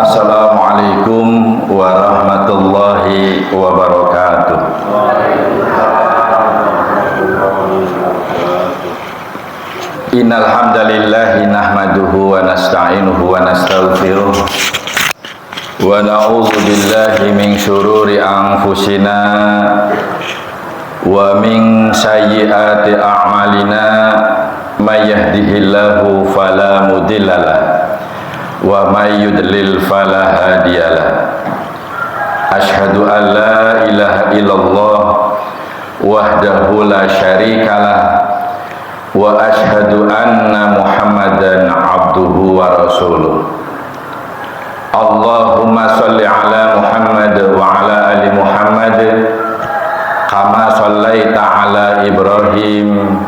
Assalamualaikum warahmatullahi wabarakatuh. Innal hamdalillahi nahmaduhu wa nasta'inuhu wa nastaghfiruh wa na'udzu billahi min syururi anfusina wa min sayyiati a'malina may yahdihillahu fala mudhillalah wa may yudlil fala hadiyalah. Asyhadu an la ilaha illallah wahdahu la syarikalah wa asyhadu anna Muhammadan abduhu wa rasuluh. Allahumma shalli ala Muhammad wa ala ali Muhammad kama shallaita ala Ibrahim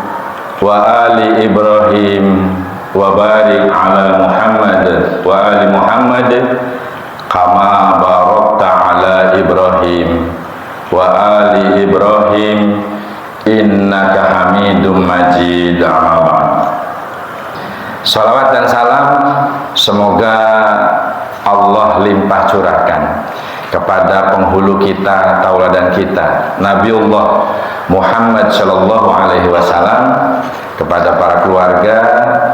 wa ali Ibrahim wa barik ala Muhammad wa ali Muhammad kama barakta ala Ibrahim wa ali Ibrahim innaka Hamidum Majid. Salawat dan salam semoga Allah limpah curahkan kepada penghulu kita, tauladan kita, Nabiullah Muhammad sallallahu alaihi wasallam, kepada para keluarga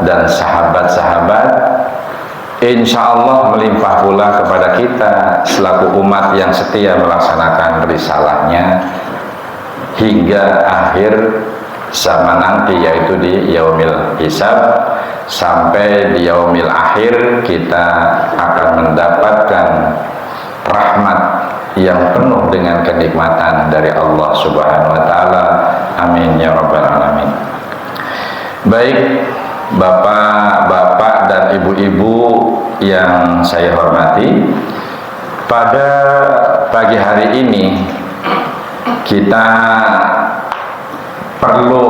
dan sahabat-sahabat, insya Allah melimpah pula kepada kita selaku umat yang setia melaksanakan risalahnya hingga akhir zaman nanti, yaitu di yaumil hisab. Sampai di yaumil akhir kita akan mendapatkan rahmat yang penuh dengan kenikmatan dari Allah Subhanahu wa taala. Amin ya rabbal alamin. Baik bapak-bapak dan ibu-ibu yang saya hormati, pada pagi hari ini kita perlu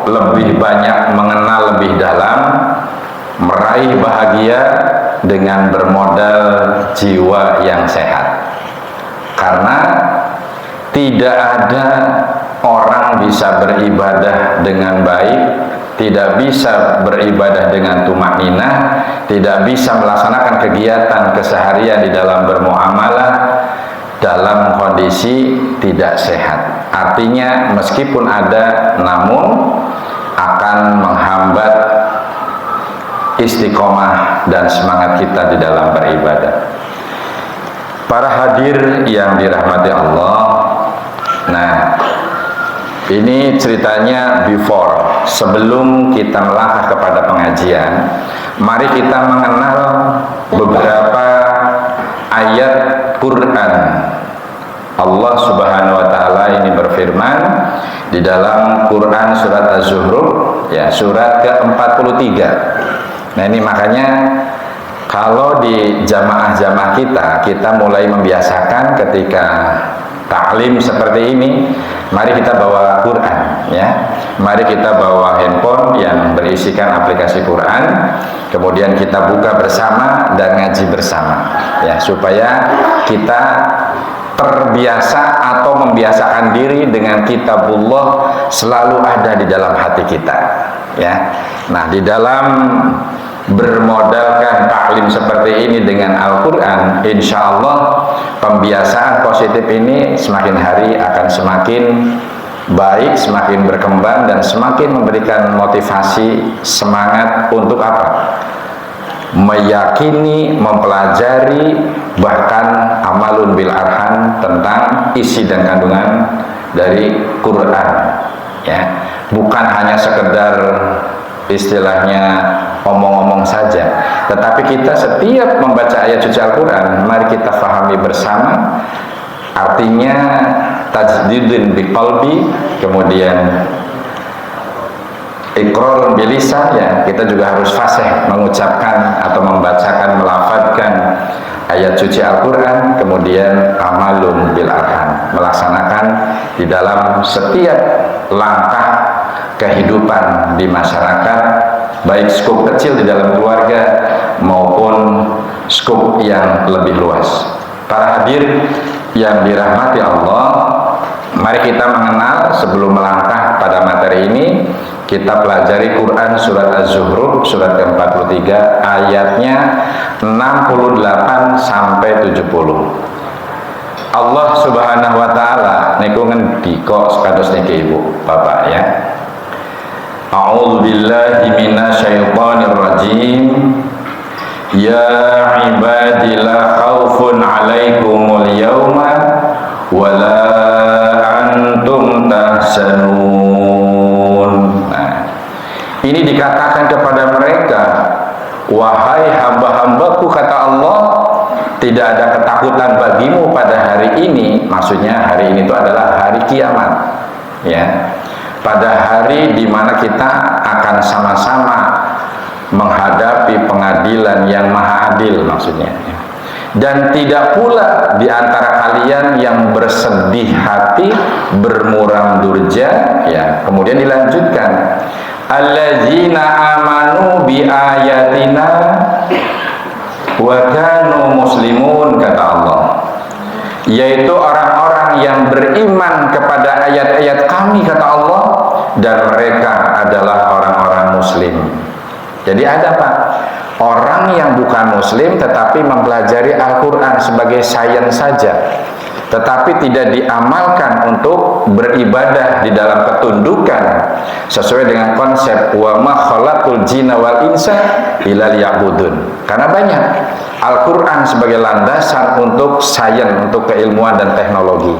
lebih banyak mengenal lebih dalam, meraih bahagia dengan bermodal jiwa yang sehat. Karena tidak ada orang bisa beribadah dengan baik, tidak bisa beribadah dengan tumakninah, tidak bisa melaksanakan kegiatan keseharian di dalam bermuamalah dalam kondisi tidak sehat. Artinya meskipun ada, namun akan menghambat istiqomah dan semangat kita di dalam beribadah. Para hadir yang dirahmati Allah, nah ini ceritanya before, sebelum kita melangkah kepada pengajian, mari kita mengenal beberapa ayat Quran. Allah Subhanahu wa taala ini berfirman di dalam Quran surat Az-Zukhruf, ya, surat ke-43. Nah, ini makanya kalau di jamaah-jamaah kita mulai membiasakan ketika taklim seperti ini, mari kita bawa Quran, ya. Mari kita bawa handphone yang berisikan aplikasi Quran, kemudian kita buka bersama dan ngaji bersama, ya, supaya kita terbiasa atau membiasakan diri dengan kitabullah selalu ada di dalam hati kita, ya. Nah, di dalam bermodalkan taklim seperti ini dengan Al-Quran, insya Allah pembiasaan positif ini semakin hari akan semakin baik, semakin berkembang, dan semakin memberikan motivasi, semangat untuk apa? Meyakini, mempelajari, bahkan amalun bil arham tentang isi dan kandungan dari Quran, ya. Bukan hanya sekedar istilahnya omong-omong saja, tetapi kita setiap membaca ayat suci Al-Quran, mari kita fahami bersama artinya, tajdidun biqalbi, kemudian iqrarun bilisan, ya, kita juga harus fasih mengucapkan atau membacakan, melafadzkan ayat suci Al-Quran, kemudian amalun bil arham, melaksanakan di dalam setiap langkah kehidupan di masyarakat, baik skup kecil di dalam keluarga maupun skup yang lebih luas. Para hadir yang dirahmati Allah, mari kita mengenal sebelum melangkah pada materi ini. Kita pelajari Quran surat Az-Zukhruf surat ke-43 ayatnya 68 sampai 70. Allah Subhanahu wa taala niku ngendika kados niki Ibu, Bapak ya. A'udzu billahi minasyaitonir rajim. Ya ibadi la khaufun 'alaikumul yauma wa la antum tahzanun. Nah, ini dikatakan kepada mereka, wahai hamba-hambaku, kata Allah, tidak ada ketakutan bagimu pada hari ini. Maksudnya hari ini itu adalah hari kiamat, ya, pada hari di mana kita akan sama-sama menghadapi pengadilan yang maha adil, maksudnya. Dan tidak pula di antara kalian yang bersedih hati, bermuram durja, ya. Kemudian dilanjutkan, allazina amanu bi ayatina wa kanu muslimun, kata Allah, yaitu orang-orang yang beriman kepada ayat-ayat kami, kata Allah, dan mereka adalah orang-orang muslim. Jadi ada Pak, orang yang bukan muslim tetapi mempelajari Al-Quran sebagai sains saja, tetapi tidak diamalkan untuk beribadah di dalam ketundukan sesuai dengan konsep wa ma khalaqul jinna wal insa illa liya'budun. Karena banyak Al-Quran sebagai landasan untuk sains, untuk keilmuan dan teknologi,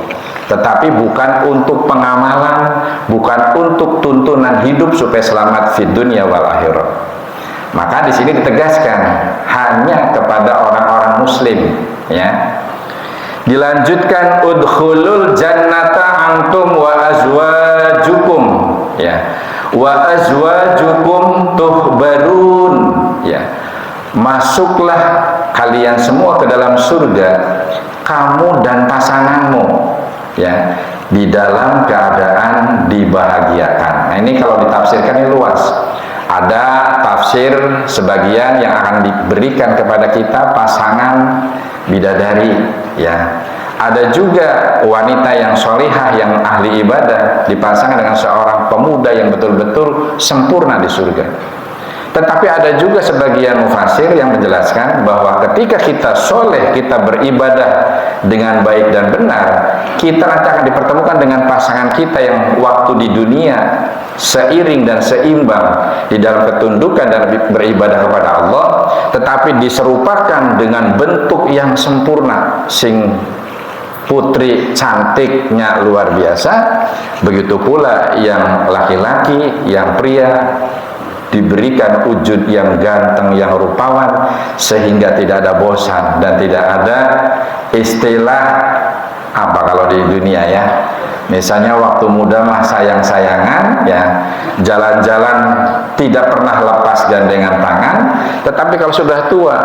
tetapi bukan untuk pengamalan, bukan untuk tuntunan hidup supaya selamat di dunia wal akhirat. Maka di sini ditegaskan hanya kepada orang-orang muslim, ya. Dilanjutkan udkhulul jannata antum wa azwajukum, ya. Wa azwajukum tuhbarun, ya. Masuklah kalian semua ke dalam surga, kamu dan pasanganmu, ya, di dalam keadaan dibahagiakan. Nah, ini kalau ditafsirkan ini luas. Ada tafsir sebagian yang akan diberikan kepada kita pasangan bidadari, ya. Ada juga wanita yang solihah, yang ahli ibadah, dipasangkan dengan seorang pemuda yang betul-betul sempurna di surga. Tetapi ada juga sebagian mufasir yang menjelaskan bahwa ketika kita soleh, kita beribadah dengan baik dan benar, kita nanti akan dipertemukan dengan pasangan kita yang waktu di dunia seiring dan seimbang di dalam ketundukan dan beribadah kepada Allah, tetapi diserupakan dengan bentuk yang sempurna, sing putri cantiknya luar biasa. Begitu pula yang laki-laki, yang pria, diberikan wujud yang ganteng, yang rupawan, sehingga tidak ada bosan dan tidak ada istilah apa kalau di dunia, ya. Misalnya waktu muda mah sayang-sayangan, ya, jalan-jalan tidak pernah lepas gandengan tangan, tetapi kalau sudah tua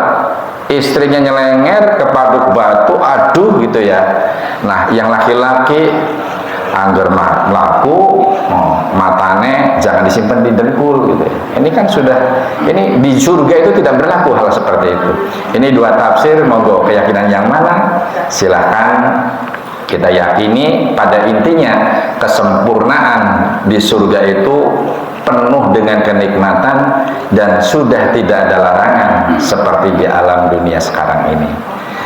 istrinya nyelenger ke paduk batu, aduh gitu, ya. Nah, yang laki-laki angger laku, matane jangan disimpan di dengkul gitu. Ini kan sudah, ini di surga itu tidak berlaku hal seperti itu. Ini dua tafsir, monggo keyakinan yang mana silahkan kita yakini. Pada intinya kesempurnaan di surga itu penuh dengan kenikmatan dan sudah tidak ada larangan seperti di alam dunia sekarang ini.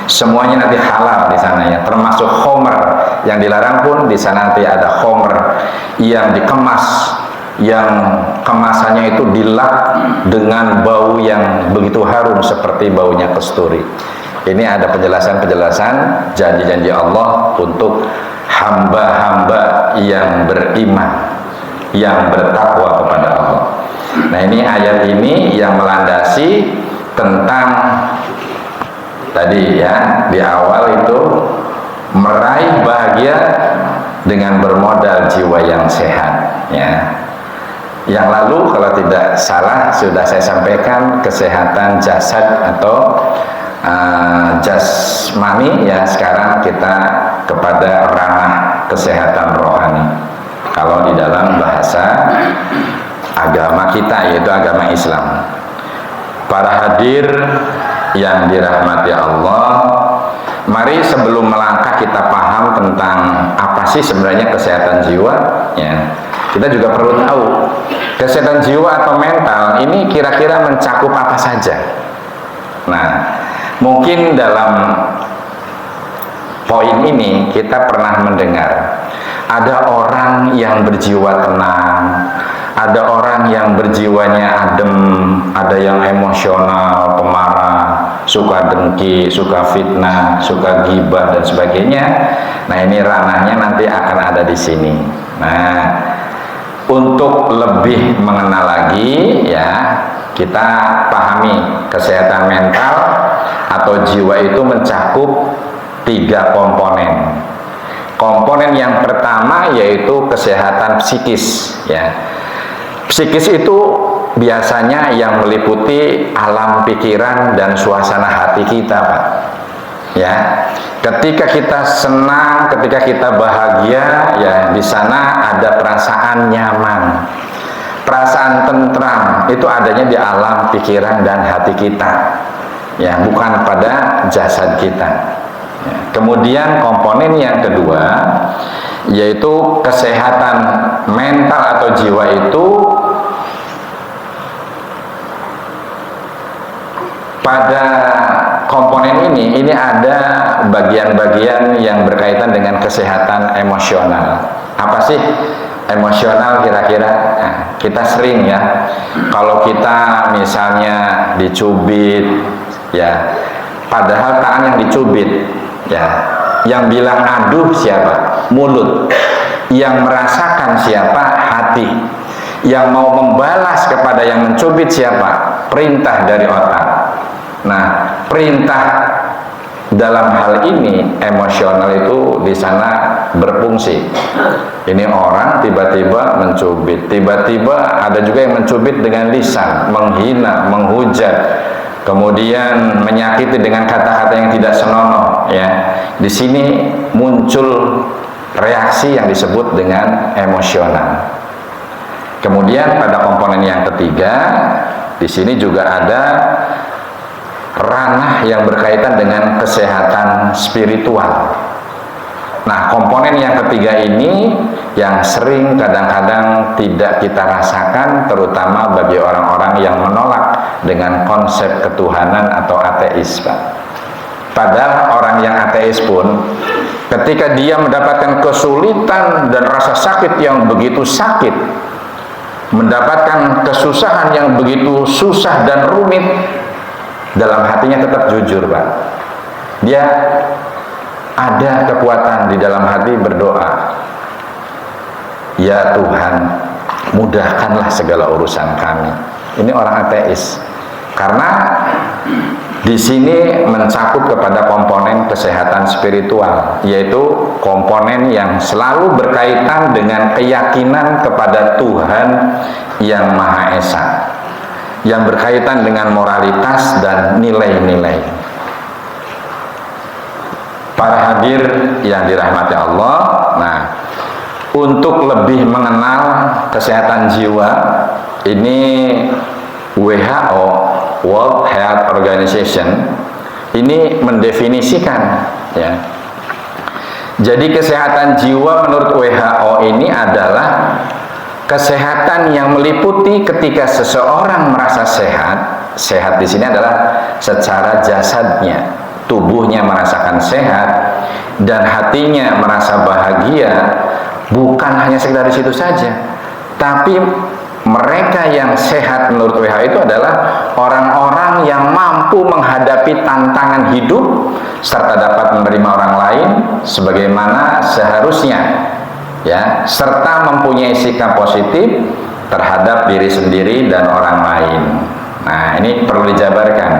Semuanya nanti halal di sana, ya, termasuk khomer yang dilarang pun di sana nanti ada khomer yang dikemas, yang kemasannya itu dilap dengan bau yang begitu harum seperti baunya kasturi. Ini ada penjelasan-penjelasan janji-janji Allah untuk hamba-hamba yang beriman, yang bertakwa kepada Allah. Nah, ini ayat ini yang melandasi tentang tadi, ya, di awal itu meraih bahagia dengan bermodal jiwa yang sehat, ya. Yang lalu kalau tidak salah sudah saya sampaikan kesehatan jasad atau jasmani, ya. Sekarang kita kepada ranah kesehatan rohani. Kalau di dalam bahasa agama kita, yaitu agama Islam. Para hadir yang dirahmati Allah, mari sebelum melangkah kita paham tentang apa sih sebenarnya kesehatan jiwa, ya. Kita juga perlu tahu kesehatan jiwa atau mental ini kira-kira mencakup apa saja. Nah, Mungkin dalam poin ini kita pernah mendengar ada orang yang berjiwa tenang, ada orang yang berjiwanya adem, ada yang emosional, pemarah, suka dengki, suka fitnah, suka ghibah dan sebagainya. Nah, ini ranahnya nanti akan ada di sini. Nah, untuk lebih mengenal lagi ya, kita pahami kesehatan mental atau jiwa itu mencakup 3 komponen. Komponen yang pertama yaitu kesehatan psikis ya. Psikis itu biasanya yang meliputi alam pikiran dan suasana hati kita, Pak. Ya. Ketika kita senang, ketika kita bahagia, ya di sana ada perasaan nyaman. Perasaan tentram itu adanya di alam pikiran dan hati kita. Ya, bukan pada jasad kita. Ya. Kemudian komponen yang kedua yaitu kesehatan mental atau jiwa itu pada komponen ini ada bagian-bagian yang berkaitan dengan kesehatan emosional. Apa sih emosional kira-kira? Nah, kita sering ya, kalau kita misalnya dicubit ya, padahal tangan yang dicubit ya, yang bilang aduh siapa? Mulut. Yang merasakan siapa? Hati. Yang mau membalas kepada yang mencubit siapa? Perintah dari otak. Nah, perintah dalam hal ini emosional itu di sana berfungsi. Ini orang tiba-tiba mencubit, tiba-tiba ada juga yang mencubit dengan lisan, menghina, menghujat, kemudian menyakiti dengan kata-kata yang tidak senonoh. Ya, di sini muncul reaksi yang disebut dengan emosional. Kemudian pada komponen yang ketiga, di sini juga ada ranah yang berkaitan dengan kesehatan spiritual. Nah, komponen yang ketiga ini yang sering kadang-kadang tidak kita rasakan, terutama bagi orang-orang yang menolak dengan konsep ketuhanan atau ateis, Pak. Padahal orang yang ateis pun ketika dia mendapatkan kesulitan dan rasa sakit yang begitu sakit, mendapatkan kesusahan yang begitu susah dan rumit, dalam hatinya tetap jujur, Pak. Dia ada kekuatan di dalam hati berdoa, ya Tuhan, mudahkanlah segala urusan kami. Ini orang ateis. Karena di sini mencakup kepada komponen kesehatan spiritual, yaitu komponen yang selalu berkaitan dengan keyakinan kepada Tuhan yang Maha Esa, yang berkaitan dengan moralitas dan nilai-nilai. Para hadir yang dirahmati Allah, nah, untuk lebih mengenal kesehatan jiwa, ini WHO, World Health Organization, ini mendefinisikan ya. Jadi kesehatan jiwa menurut WHO ini adalah kesehatan yang meliputi ketika seseorang merasa sehat. Sehat di sini adalah secara jasadnya, tubuhnya merasakan sehat dan hatinya merasa bahagia. Bukan hanya sekedar di situ saja, tapi mereka yang sehat menurut WHO itu adalah orang-orang yang mampu menghadapi tantangan hidup serta dapat menerima orang lain sebagaimana seharusnya. Ya, serta mempunyai sikap positif terhadap diri sendiri dan orang lain. Nah, ini perlu dijabarkan.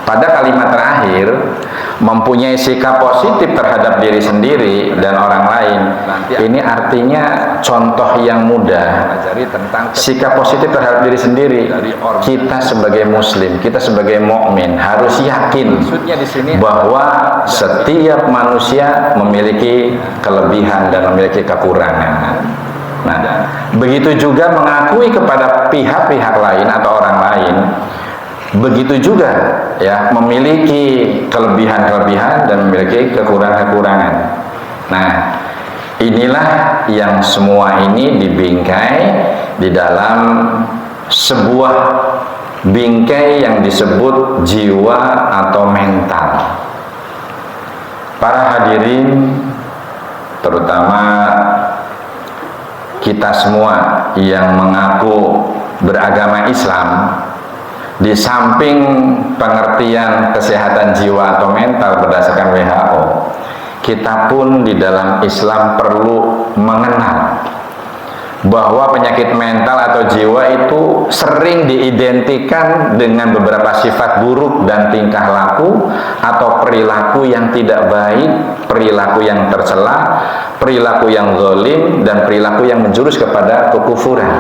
Pada kalimat terakhir, mempunyai sikap positif terhadap diri sendiri dan orang lain. Ini artinya contoh yang mudah. Sikap positif terhadap diri sendiri. Kita sebagai muslim, kita sebagai mukmin harus yakin bahwa setiap manusia memiliki kelebihan dan memiliki kekurangan. Nah, begitu juga mengakui kepada pihak-pihak lain atau orang lain, begitu juga ya, memiliki kelebihan-kelebihan dan memiliki kekurangan-kekurangan. Nah, inilah yang semua ini dibingkai di dalam sebuah bingkai yang disebut jiwa atau mental. Para hadirin, terutama kita semua yang mengaku beragama Islam, di samping pengertian kesehatan jiwa atau mental berdasarkan WHO, kita pun di dalam Islam perlu mengenal bahwa penyakit mental atau jiwa itu sering diidentikan dengan beberapa sifat buruk dan tingkah laku atau perilaku yang tidak baik, perilaku yang tercela, perilaku yang zalim, dan perilaku yang menjurus kepada kekufuran,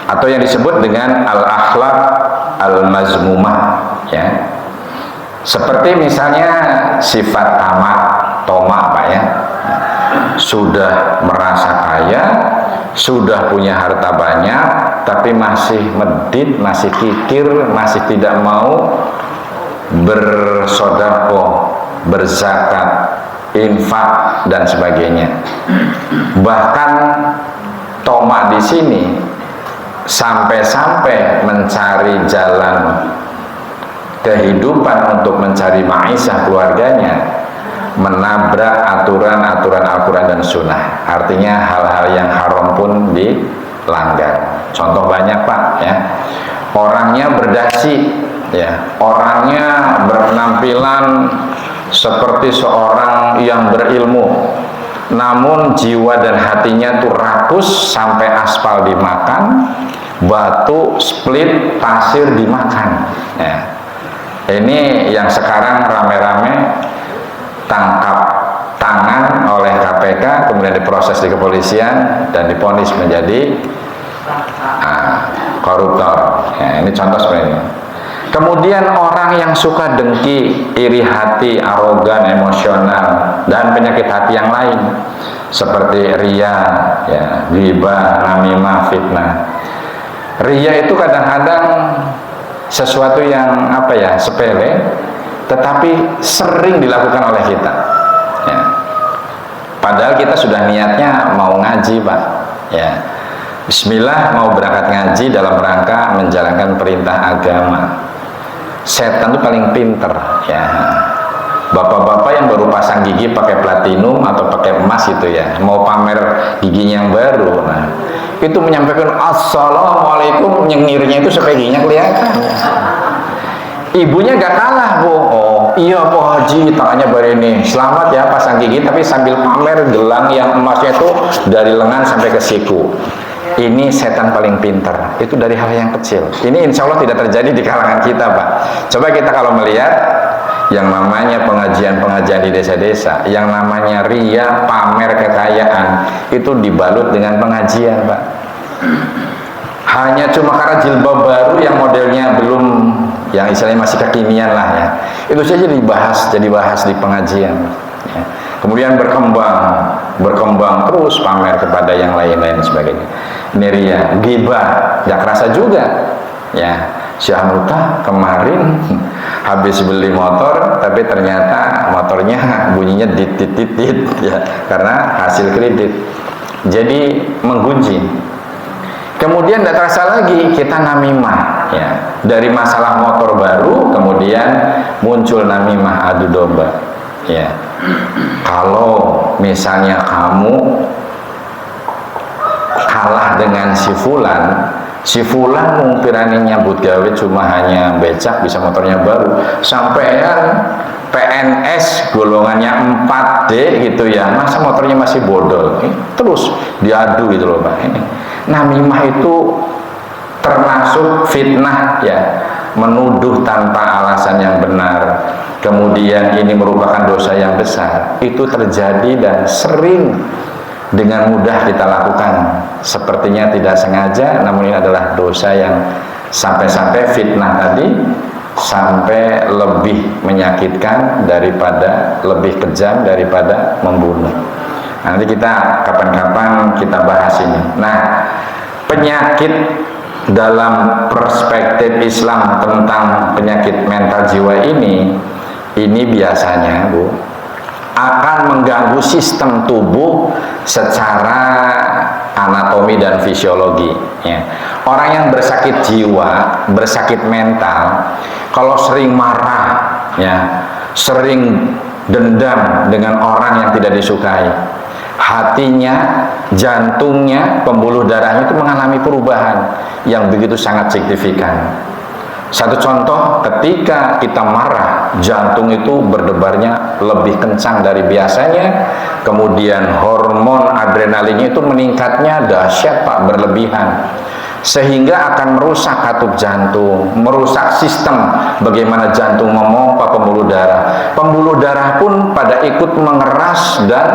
atau yang disebut dengan al-akhlak al-mazmumah, ya. Seperti misalnya sifat tamak, Pak ya. Sudah merasa kaya, sudah punya harta banyak, tapi masih medit, masih kikir, masih tidak mau bersedekah, berzakat, infak dan sebagainya. Bahkan tamak di sini sampai-sampai mencari jalan kehidupan untuk mencari ma'isyah keluarganya, menabrak aturan-aturan Al-Quran dan Sunnah. Artinya hal-hal yang haram pun dilanggar. Contoh banyak Pak ya. Orangnya berdasi ya, orangnya berpenampilan seperti seorang yang berilmu, namun jiwa dan hatinya tuh rakus, sampai aspal dimakan, batu, split, pasir dimakan ya. Ini yang sekarang rame-rame tangkap tangan oleh KPK, kemudian diproses di kepolisian dan divonis menjadi koruptor ya. Ini contoh seperti ini. Kemudian orang yang suka dengki, iri hati, arogan, emosional, dan penyakit hati yang lain seperti riya ya, ghibah, namimah, fitnah. Riya itu kadang-kadang sesuatu yang apa ya, sepele, tetapi sering dilakukan oleh kita ya. Padahal kita sudah niatnya mau ngaji Pak ya, bismillah mau berangkat ngaji dalam rangka menjalankan perintah agama. Setan itu paling pinter ya. Bapak-bapak yang baru pasang gigi pakai platinum atau pakai emas itu ya, mau pamer giginya yang baru, nah itu menyampaikan assalamualaikum, nyengirnya itu supaya giginya kelihatan. Ibunya gak kalah Bu, oh iya Pak Haji, tangannya begini, selamat ya pasang gigi, tapi sambil pamer gelang yang emasnya itu dari lengan sampai ke siku. Ini setan paling pintar, itu dari hal yang kecil. Ini insya Allah tidak terjadi di kalangan kita Pak. Coba kita kalau melihat yang namanya pengajian-pengajian di desa-desa, yang namanya ria, pamer kekayaan, itu dibalut dengan pengajian Pak. Hanya cuma karena jilbab baru yang modelnya belum, yang istilahnya masih kekinian lah ya, itu saja dibahas, jadi bahas di pengajian ya. Kemudian berkembang terus pamer kepada yang lain-lain sebagainya. Ini ria, ghibah, gak kerasa juga ya. Syah Muta kemarin habis beli motor, tapi ternyata motornya bunyinya dit ya, karena hasil kredit, jadi menggunjing. Kemudian tidak terasa lagi kita namimah ya, dari masalah motor baru kemudian muncul namimah, adu domba ya. Kalau misalnya kamu kalah dengan si fulan mungkirani nyambut gawe cuma hanya becak, bisa motornya baru, sampean PNS golongannya 4D gitu ya, masa motornya masih bodol, terus diadu gitu loh Pak. Ini namimah itu termasuk fitnah ya, menuduh tanpa alasan yang benar, kemudian ini merupakan dosa yang besar. Itu terjadi dan sering dengan mudah kita lakukan, sepertinya tidak sengaja, namun ini adalah dosa yang sampai-sampai fitnah tadi sampai lebih menyakitkan daripada, lebih kejam daripada membunuh. Nanti kita kapan-kapan kita bahas ini. Nah, penyakit dalam perspektif Islam tentang penyakit mental jiwa ini biasanya Bu akan mengganggu sistem tubuh secara anatomi dan fisiologi ya. Orang yang bersakit jiwa, bersakit mental, kalau sering marah ya, sering dendam dengan orang yang tidak disukai, hatinya, jantungnya, pembuluh darahnya itu mengalami perubahan yang begitu sangat signifikan. Satu contoh, ketika kita marah, jantung itu berdebarnya lebih kencang dari biasanya, kemudian hormon adrenalinnya itu meningkatnya dahsyat Pak, berlebihan, sehingga akan merusak katup jantung, merusak sistem bagaimana jantung memompa pembuluh darah. Pembuluh darah pun pada ikut mengeras dan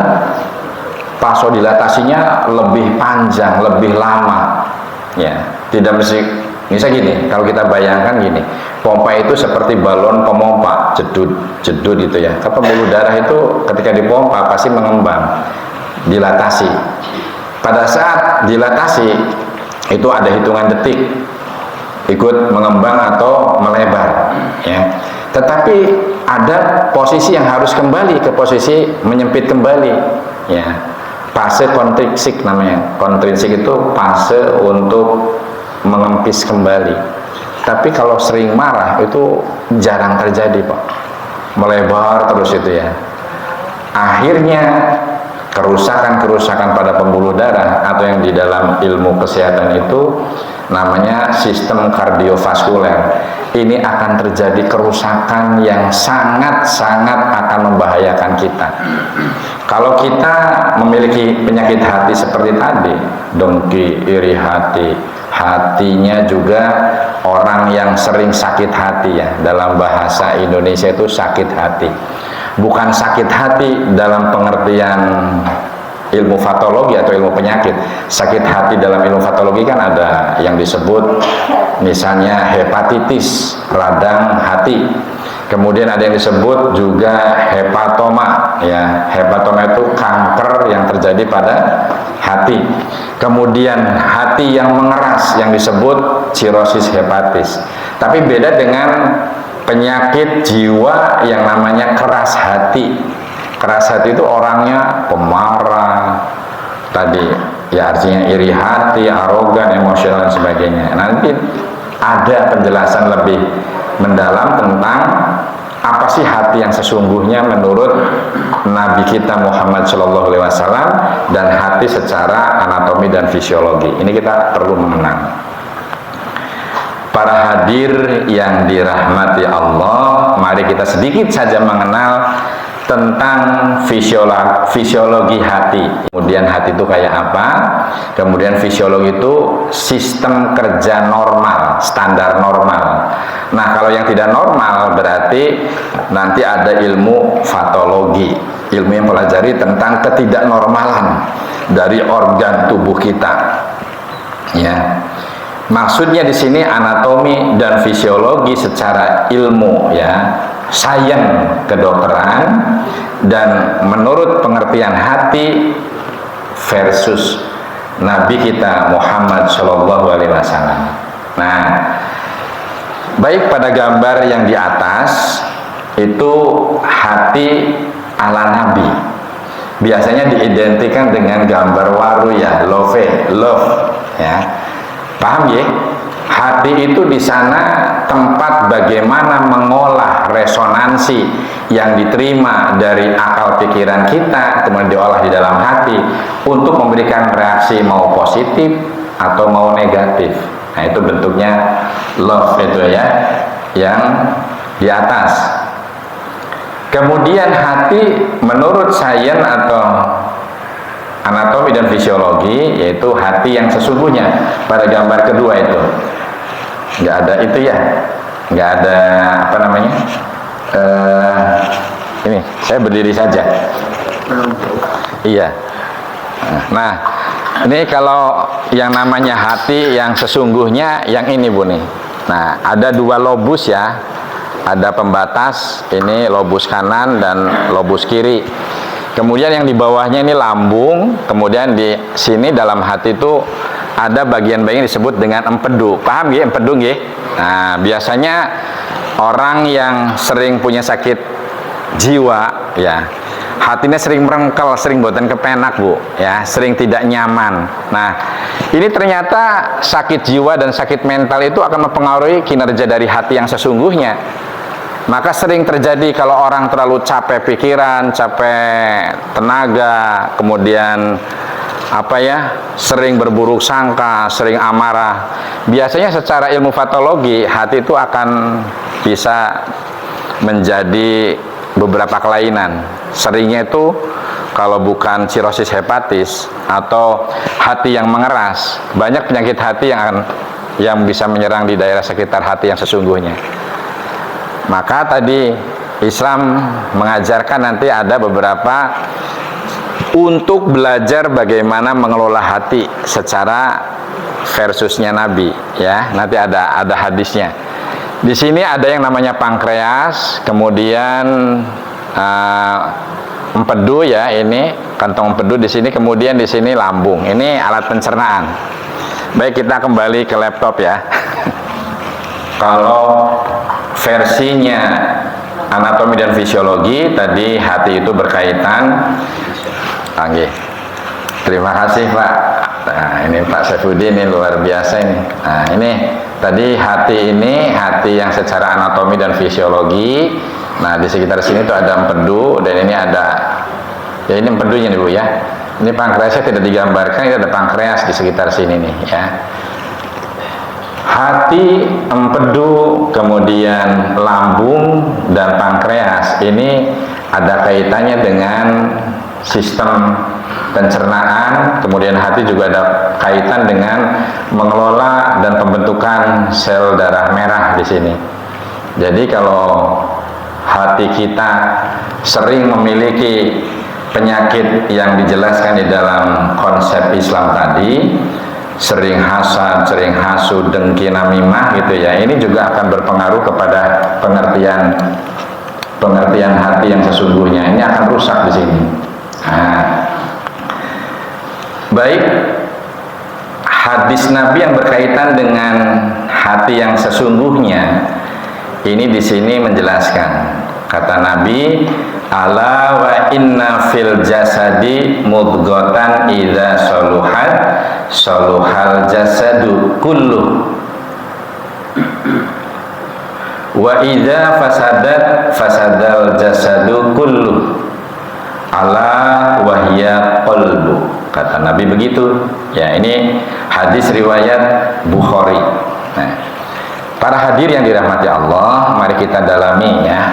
vasodilatasinya lebih panjang, lebih lama ya. Tidak mesti. Misalnya gini, kalau kita bayangkan gini, pompa itu seperti balon pemompa, jedut gitu ya. Ke pembuluh darah itu ketika dipompa pasti mengembang, dilatasi. Pada saat dilatasi itu ada hitungan detik, ikut mengembang atau melebar ya. Tetapi ada posisi yang harus kembali ke posisi menyempit kembali ya. Fase kontrinsik namanya. Kontrinsik itu fase untuk mengempis kembali. Tapi kalau sering marah itu jarang terjadi Pak, melebar terus itu ya. Akhirnya kerusakan pada pembuluh darah atau yang di dalam ilmu kesehatan itu namanya sistem kardiovaskuler. Ini akan terjadi kerusakan yang sangat-sangat akan membahayakan kita. Kalau kita memiliki penyakit hati seperti tadi, dengki, iri hati, hatinya juga orang yang sering sakit hati ya, dalam bahasa Indonesia itu sakit hati. Bukan sakit hati dalam pengertian ilmu patologi atau ilmu penyakit. Sakit hati dalam ilmu patologi kan ada yang disebut misalnya hepatitis, radang hati. Kemudian ada yang disebut juga hepatoma ya. Hepatoma itu kanker yang terjadi pada hati. Kemudian hati yang mengeras yang disebut sirosis hepatis. Tapi beda dengan penyakit jiwa yang namanya keras hati. Keras hati itu orangnya pemarah tadi ya, artinya iri hati, arogan, emosional dan sebagainya. Nanti ada penjelasan lebih mendalam tentang apa sih hati yang sesungguhnya menurut Nabi kita Muhammad SAW dan hati secara anatomi dan fisiologi. Ini kita perlu mengenal. Para hadir yang dirahmati Allah, mari kita sedikit saja mengenal tentang fisiologi hati. Kemudian hati itu kayak apa? Kemudian fisiologi itu sistem kerja normal, standar normal. Nah, kalau yang tidak normal berarti nanti ada ilmu patologi, ilmu yang mempelajari tentang ketidaknormalan dari organ tubuh kita. Ya. Maksudnya di sini anatomi dan fisiologi secara ilmu ya, sains kedokteran, dan menurut pengertian hati versus Nabi kita Muhammad SAW. Nah, baik pada gambar yang di atas itu hati ala Nabi. Biasanya diidentikan dengan gambar waru ya, love ya. Paham ya? Hati itu di sana tempat bagaimana mengolah resonansi yang diterima dari akal pikiran kita, kemudian diolah di dalam hati untuk memberikan reaksi mau positif atau mau negatif. Nah, itu bentuknya love itu ya, yang di atas. Kemudian hati menurut sains atau anatomi dan fisiologi yaitu hati yang sesungguhnya. Pada gambar kedua itu nggak ada itu ya, nggak ada apa namanya, ini saya berdiri saja. Iya. Nah, ini kalau yang namanya hati yang sesungguhnya yang ini Bu nih. Nah, ada dua lobus ya, ada pembatas, ini lobus kanan dan lobus kiri. Kemudian yang di bawahnya ini lambung, kemudian di sini dalam hati itu ada bagian-bagian disebut dengan empedu. Paham ya empedu ya? Nah, biasanya orang yang sering punya sakit jiwa ya, hatinya sering merengkel, sering boten kepenak Bu, ya, sering tidak nyaman. Nah, ini ternyata sakit jiwa dan sakit mental itu akan mempengaruhi kinerja dari hati yang sesungguhnya. Maka sering terjadi kalau orang terlalu capek pikiran, capek tenaga, kemudian sering berburuk sangka, sering amarah. Biasanya secara ilmu patologi hati itu akan bisa menjadi beberapa kelainan. Seringnya itu kalau bukan sirosis hepatis atau hati yang mengeras, banyak penyakit hati yang bisa menyerang di daerah sekitar hati yang sesungguhnya. Maka tadi Islam mengajarkan nanti ada beberapa untuk belajar bagaimana mengelola hati secara versusnya Nabi, ya. Nanti ada hadisnya. Di sini ada yang namanya pankreas, kemudian empedu, ya, ini kantong empedu di sini, kemudian di sini lambung. Ini alat pencernaan. Baik, kita kembali ke laptop, ya. Kalau versinya anatomi dan fisiologi tadi hati itu berkaitan. Terima kasih Pak. Nah, ini Pak Saifuddin, ini luar biasa ini. Nah, ini tadi hati yang secara anatomi dan fisiologi. Nah, di sekitar sini tuh ada empedu, dan ini ada, ya, ini empedunya nih Bu, ya. Ini pankreasnya tidak digambarkan, ini ada pankreas di sekitar sini nih, ya. Hati, empedu, kemudian lambung dan pankreas ini ada kaitannya dengan sistem pencernaan, kemudian hati juga ada kaitan dengan mengelola dan pembentukan sel darah merah di sini. Jadi kalau hati kita sering memiliki penyakit yang dijelaskan di dalam konsep Islam tadi, sering hasad, sering hasud, dengki, namimah gitu, ya, ini juga akan berpengaruh kepada pengertian hati yang sesungguhnya. Ini akan rusak di sini. Nah, baik, hadis Nabi yang berkaitan dengan hati yang sesungguhnya ini di sini menjelaskan, kata Nabi, ala wa inna fil jasadi mudghatan idza saluhat saluhal jasadu kullu wa idza fasadat fasadal jasadu kullu ala wahya qalbu, kata Nabi begitu, ya. Ini hadis riwayat Bukhari. Nah, para hadir yang dirahmati Allah, mari kita dalami, ya.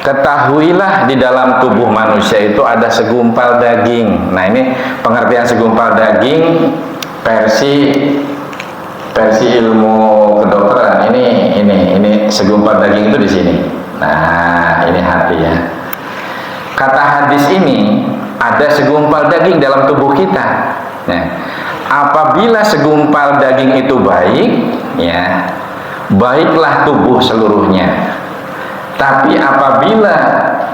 Ketahuilah di dalam tubuh manusia itu ada segumpal daging. Nah, ini pengertian segumpal daging versi ilmu kedokteran. Ini segumpal daging itu di sini. Nah, ini hati, ya. Kata hadis ini ada segumpal daging dalam tubuh kita. Nah, apabila segumpal daging itu baik, ya, baiklah tubuh seluruhnya. Tapi apabila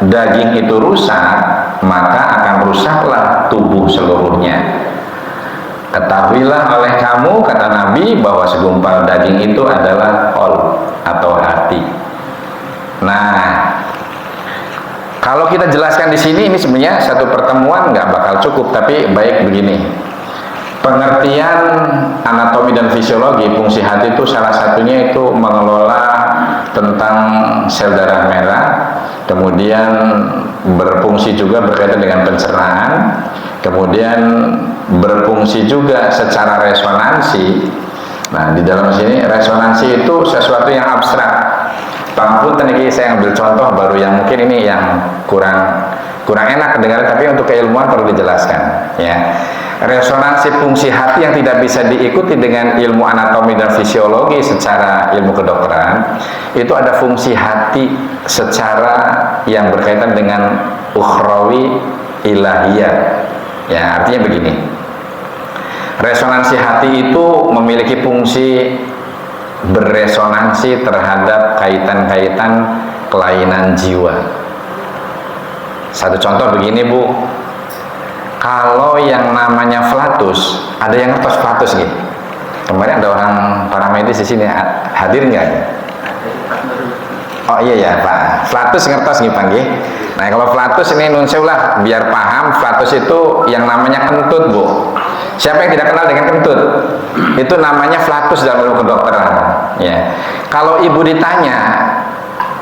daging itu rusak, maka akan rusaklah tubuh seluruhnya. Ketahuilah oleh kamu, kata Nabi, bahwa segumpal daging itu adalah qalb atau hati. Nah, kalau kita jelaskan di sini, ini sebenarnya satu pertemuan nggak bakal cukup, tapi baik begini. Pengertian anatomi dan fisiologi fungsi hati itu salah satunya itu mengelola tentang sel darah merah, kemudian berfungsi juga berkaitan dengan pencernaan, kemudian berfungsi juga secara resonansi. Nah, di dalam sini resonansi itu sesuatu yang abstrak. Pangapunten ini saya ambil contoh baru yang mungkin ini yang kurang enak kedengaran, tapi untuk keilmuan perlu dijelaskan, ya. Resonansi fungsi hati yang tidak bisa diikuti dengan ilmu anatomi dan fisiologi secara ilmu kedokteran, itu ada fungsi hati secara yang berkaitan dengan ukhrawi ilahiyah, ya. Artinya begini, resonansi hati itu memiliki fungsi berresonansi terhadap kaitan-kaitan kelainan jiwa. Satu contoh begini, Bu. Kalau yang namanya flatus, ada yang ngertos flatus gitu. Kemarin ada orang paramedis di sini, hadir nggak? Oh iya ya Pak, flatus ngertos nih Pak. Nah, kalau flatus ini nun sewu lah, biar paham, flatus itu yang namanya kentut, Bu. Siapa yang tidak kenal dengan kentut? Itu namanya flatus dalam ilmu kedokteran. Ya. Kalau ibu ditanya,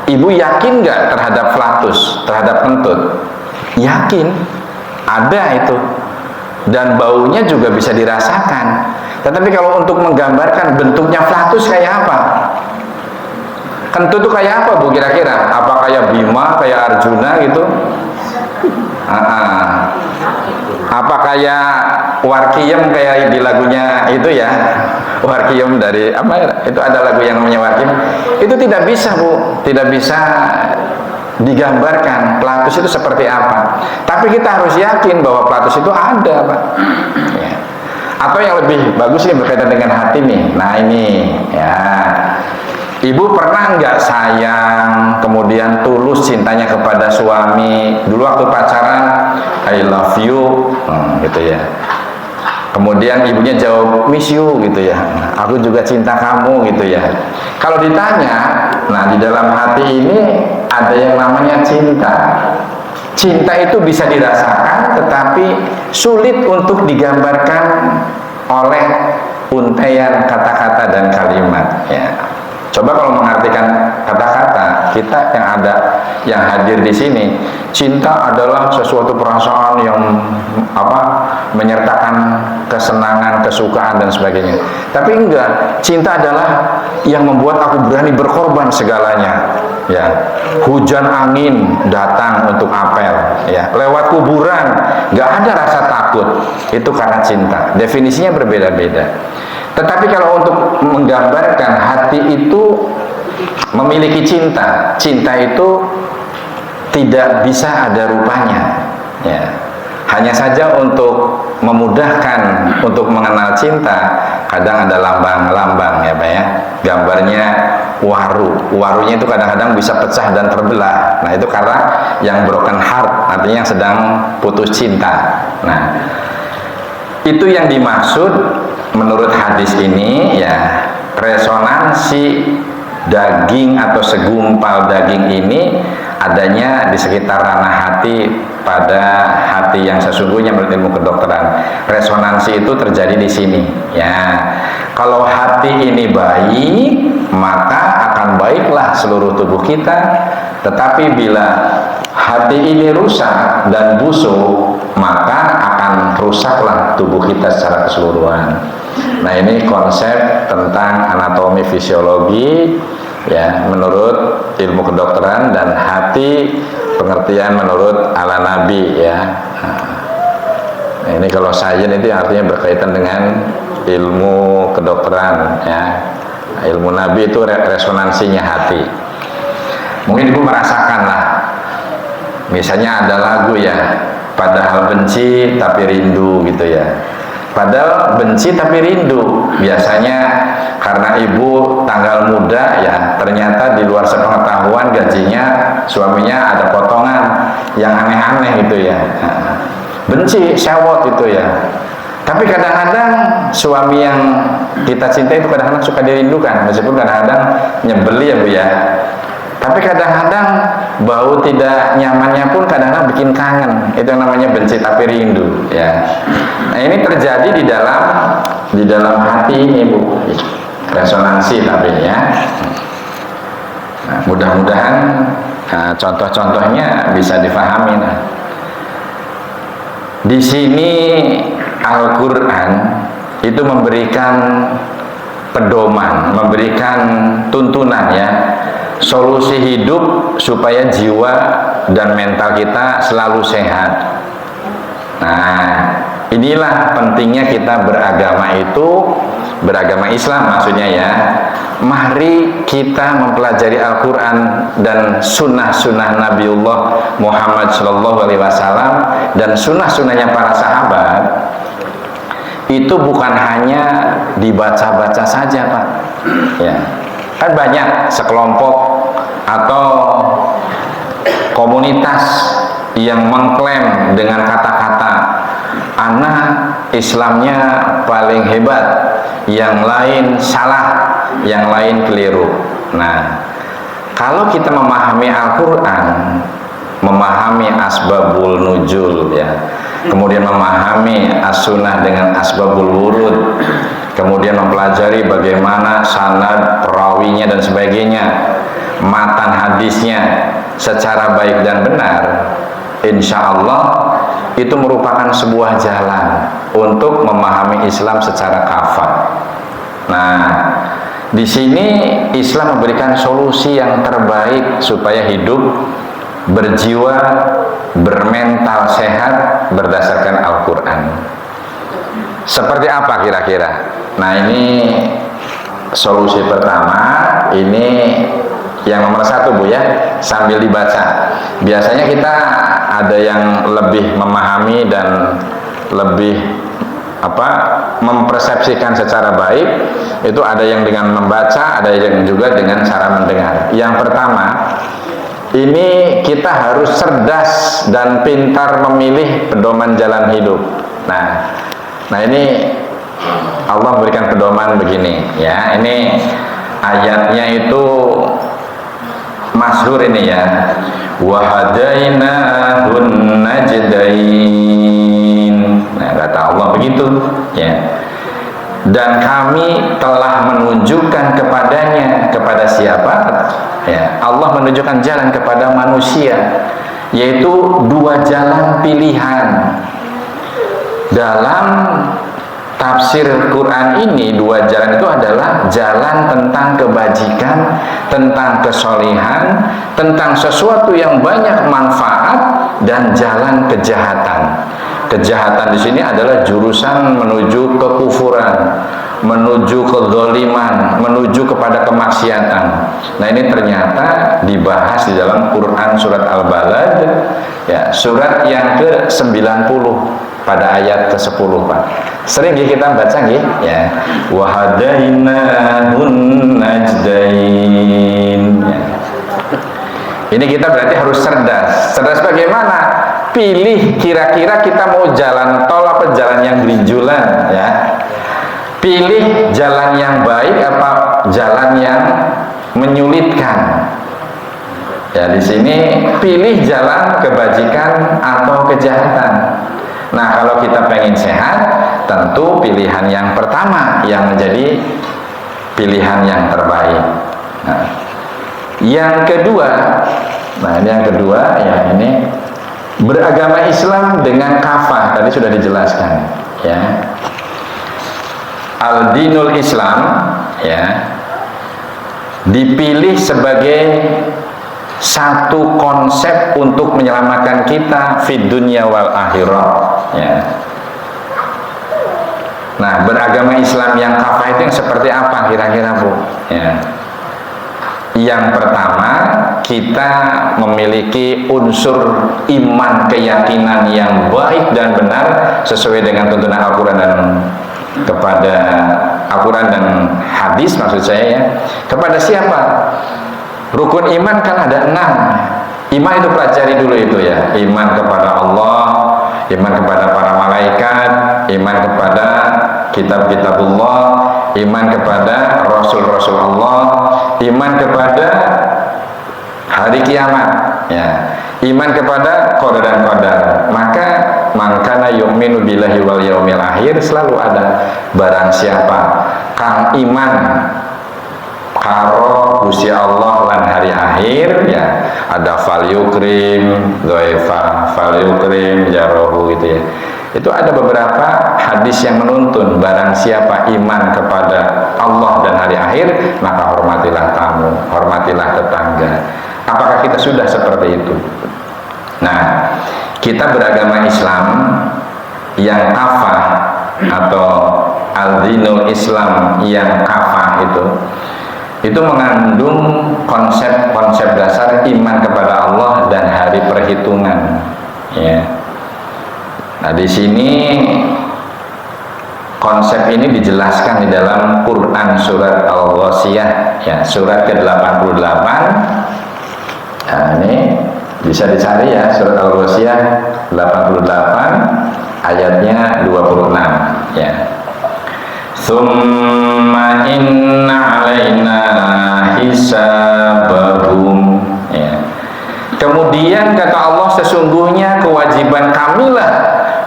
ibu yakin nggak terhadap flatus, terhadap kentut? Yakin, ada itu. Dan baunya juga bisa dirasakan. Tetapi kalau untuk menggambarkan bentuknya flatus kayak apa? Kentut itu kayak apa, Bu, kira-kira? Apa kayak Bima, kayak Arjuna gitu? Apa kayak Warkiyem kayak di lagunya itu ya? Warkiyem dari apa ya? Itu ada lagu yang namanya Warkiyem. Itu tidak bisa, Bu. Tidak bisa digambarkan flatus itu seperti apa. Tapi kita harus yakin bahwa flatus itu ada, Pak. Ya. Atau yang lebih bagus ini berkaitan dengan hati nih. Nah ini ya, ibu pernah nggak sayang kemudian tulus cintanya kepada suami dulu waktu pacaran, I love you, gitu ya. Kemudian ibunya jawab miss you gitu ya, aku juga cinta kamu gitu ya. Kalau ditanya, nah di dalam hati ini ada yang namanya cinta. Cinta itu bisa dirasakan, tetapi sulit untuk digambarkan oleh untaian kata-kata dan kalimat. Ya. Coba kalau mengartikan kata-kata, kita yang hadir di sini, cinta adalah sesuatu perasaan yang menyertakan kesenangan, kesukaan dan sebagainya. Tapi enggak, cinta adalah yang membuat aku berani berkorban segalanya. Ya, hujan angin datang untuk apel, ya, lewat kuburan, nggak ada rasa takut, itu karena cinta. Definisinya berbeda-beda. Tetapi kalau untuk menggambarkan hati itu memiliki cinta, cinta itu tidak bisa ada rupanya, ya. Hanya saja untuk memudahkan untuk mengenal cinta, kadang ada lambang-lambang ya Pak ya. Gambarnya warunya itu kadang-kadang bisa pecah dan terbelah. Nah itu karena yang broken heart, artinya yang sedang putus cinta. Nah itu yang dimaksud menurut hadis ini ya, resonansi daging atau segumpal daging ini adanya di sekitar ranah hati pada hati yang sesungguhnya menurut ilmu kedokteran. Resonansi itu terjadi di sini ya. Kalau hati ini baik, maka akan baiklah seluruh tubuh kita. Tetapi bila hati ini rusak dan busuk, maka akan rusaklah tubuh kita secara keseluruhan. Nah ini konsep tentang anatomi fisiologi ya menurut ilmu kedokteran, dan hati pengertian menurut ala nabi ya. Nah, ini kalau sains itu artinya berkaitan dengan ilmu kedokteran ya. Ilmu nabi itu resonansinya hati. Mungkin ibu merasakan lah, misalnya ada lagu ya, padahal benci tapi rindu gitu ya. Padahal benci tapi rindu, biasanya karena ibu tanggal muda ya, ternyata di luar sepengetahuan gajinya suaminya ada potongan yang aneh-aneh gitu ya. Benci, syawot itu ya. Tapi kadang-kadang suami yang kita cintai itu kadang-kadang suka dirindukan, meskipun kadang-kadang nyebeli ya Bu ya. Tapi kadang-kadang bau tidak nyamannya pun kadang-kadang bikin kangen. Itu yang namanya benci tapi rindu ya. Nah ini terjadi di dalam hati ini Bu, resonansi tapi ya. Nah, mudah-mudahan contoh-contohnya bisa difahami. Nah, di sini Al-Quran itu memberikan pedoman, memberikan tuntunan ya, solusi hidup supaya jiwa dan mental kita selalu sehat. Nah inilah pentingnya kita beragama itu, beragama Islam maksudnya ya. Mari kita mempelajari Al-Quran dan sunnah-sunnah Nabiullah Muhammad SAW dan sunnah-sunnahnya para sahabat. Itu bukan hanya dibaca-baca saja Pak ya. Kan banyak sekelompok atau komunitas yang mengklaim dengan kata-kata anak Islamnya paling hebat, yang lain salah, yang lain keliru. Nah, kalau kita memahami Al-Quran memahami asbabul nuzul ya, kemudian memahami as-sunnah dengan asbabul wurud, kemudian mempelajari bagaimana sanad perawinya dan sebagainya, matan hadisnya secara baik dan benar, insya Allah itu merupakan sebuah jalan untuk memahami Islam secara kafah. Nah, di sini Islam memberikan solusi yang terbaik supaya hidup berjiwa, bermental sehat berdasarkan Al-Quran. Seperti apa kira-kira? Nah, ini solusi pertama, ini yang nomor 1 Bu ya, sambil dibaca. Biasanya kita ada yang lebih memahami dan lebih mempersepsikan secara baik, itu ada yang dengan membaca, ada yang juga dengan cara mendengar. Yang pertama, ini kita harus cerdas dan pintar memilih pedoman jalan hidup. Nah ini Allah berikan pedoman begini ya. Ini ayatnya itu masyhur ini ya. Wa hadainahun najdain. Nah, kata Allah begitu ya. Dan kami telah menunjukkan kepadanya, kepada siapa? Ya, Allah menunjukkan jalan kepada manusia, yaitu 2 jalan pilihan. Dalam tafsir Quran ini 2 jalan itu adalah jalan tentang kebajikan, tentang kesolihan, tentang sesuatu yang banyak manfaat, dan jalan kejahatan. Kejahatan di sini adalah jurusan menuju kekufuran, menuju kezaliman, menuju kepada kemaksiatan. Nah, ini ternyata dibahas di dalam Quran surat Al-Balad ya, surat yang ke-90 pada ayat ke-10 Pak. Sering kita baca ya. Wa hadainahun najdain ya. Ini kita berarti harus cerdas. Cerdas bagaimana? Pilih kira-kira kita mau jalan tol apa jalan yang gerinjulan ya. Pilih jalan yang baik apa jalan yang menyulitkan. Ya, di sini pilih jalan kebajikan atau kejahatan. Nah, kalau kita pengen sehat, tentu pilihan yang pertama yang menjadi pilihan yang terbaik. Nah, yang kedua, ya ini beragama Islam dengan kafah, tadi sudah dijelaskan ya. Al-dinul Islam ya dipilih sebagai satu konsep untuk menyelamatkan kita fid dunya wal akhirah ya. Nah, beragama Islam yang kafah itu yang seperti apa kira-kira Bu ya? Yang pertama, kita memiliki unsur iman, keyakinan yang baik dan benar sesuai dengan tuntunan Al-Quran dan kepada Al-Quran dan hadis maksud saya ya. Kepada siapa? Rukun iman kan ada 6. Iman itu pelajari dulu itu ya. Iman kepada Allah, iman kepada para malaikat, iman kepada kitab-kitabullah, iman kepada rasul-rasul Allah, iman kepada hari kiamat ya, iman kepada qada dan qadar. Maka man kana yu'minu billahi wal yaumil akhir, selalu ada barang siapa kang iman karo Gusti Allah lan hari akhir ya, ada fal yukrim dhaifa fal yukrim jarohu gitu ya. Itu ada beberapa hadis yang menuntun barang siapa iman kepada Allah dan hari akhir, maka hormatilah tamu, hormatilah tetangga. Apakah kita sudah seperti itu? Nah, kita beragama Islam yang kafah atau al-dinul Islam yang kafah itu mengandung konsep-konsep dasar iman kepada Allah dan hari perhitungan ya. Nah, di sini konsep ini dijelaskan di dalam Quran surat Al-Ghasyiyah ya, surat ke-88. Nah, ini bisa dicari ya, surat Al-Ghasyiyah 88 ayatnya 26 ya. Tsumma inna alaina hisabahum ya. Kemudian kata Allah, sesungguhnya kewajiban kamilah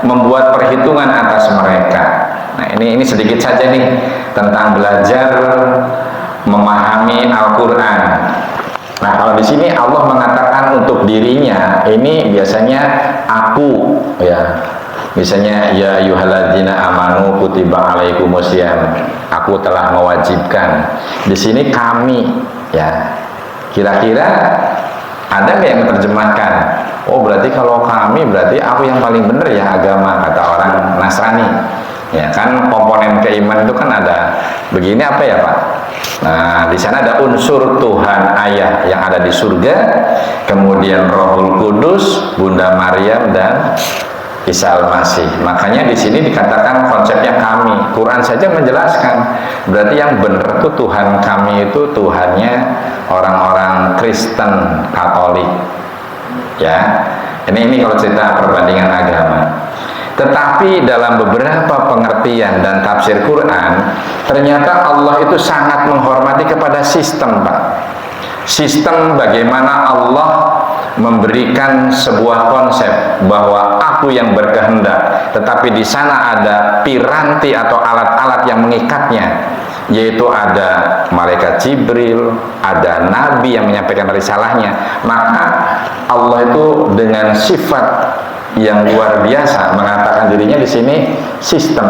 membuat perhitungan atas mereka. Nah, ini sedikit saja nih tentang belajar memahami Al-Qur'an. Nah, kalau di sini Allah mengatakan untuk dirinya, ini biasanya aku, ya. Misalnya, ya ayyuhalladzina amanu kutiba alaikumusiyam. Aku telah mewajibkan. Di sini kami, ya. Kira-kira ada nggak yang menerjemahkan? Oh, berarti kalau kami berarti aku yang paling benar ya agama, kata orang Nasrani. Ya kan, komponen keimanan itu kan ada begini apa ya Pak? Nah, di sana ada unsur Tuhan Ayah yang ada di surga, kemudian Rohul Kudus, Bunda Maryam dan Isa Al-Masih. Makanya di sini dikatakan konsepnya kami. Quran saja menjelaskan. Berarti yang benar itu Tuhan kami itu Tuhannya orang-orang Kristen Katolik. Ya. Ini kalau cerita perbandingan agama. Tetapi dalam beberapa pengertian dan tafsir Quran, ternyata Allah itu sangat menghormati kepada sistem, Pak. Sistem bagaimana Allah memberikan sebuah konsep bahwa aku yang berkehendak, tetapi di sana ada piranti atau alat-alat yang mengikatnya, yaitu ada malaikat Jibril, ada nabi yang menyampaikan risalahnya. Maka Allah itu dengan sifat yang luar biasa mengatakan dirinya di sini sistem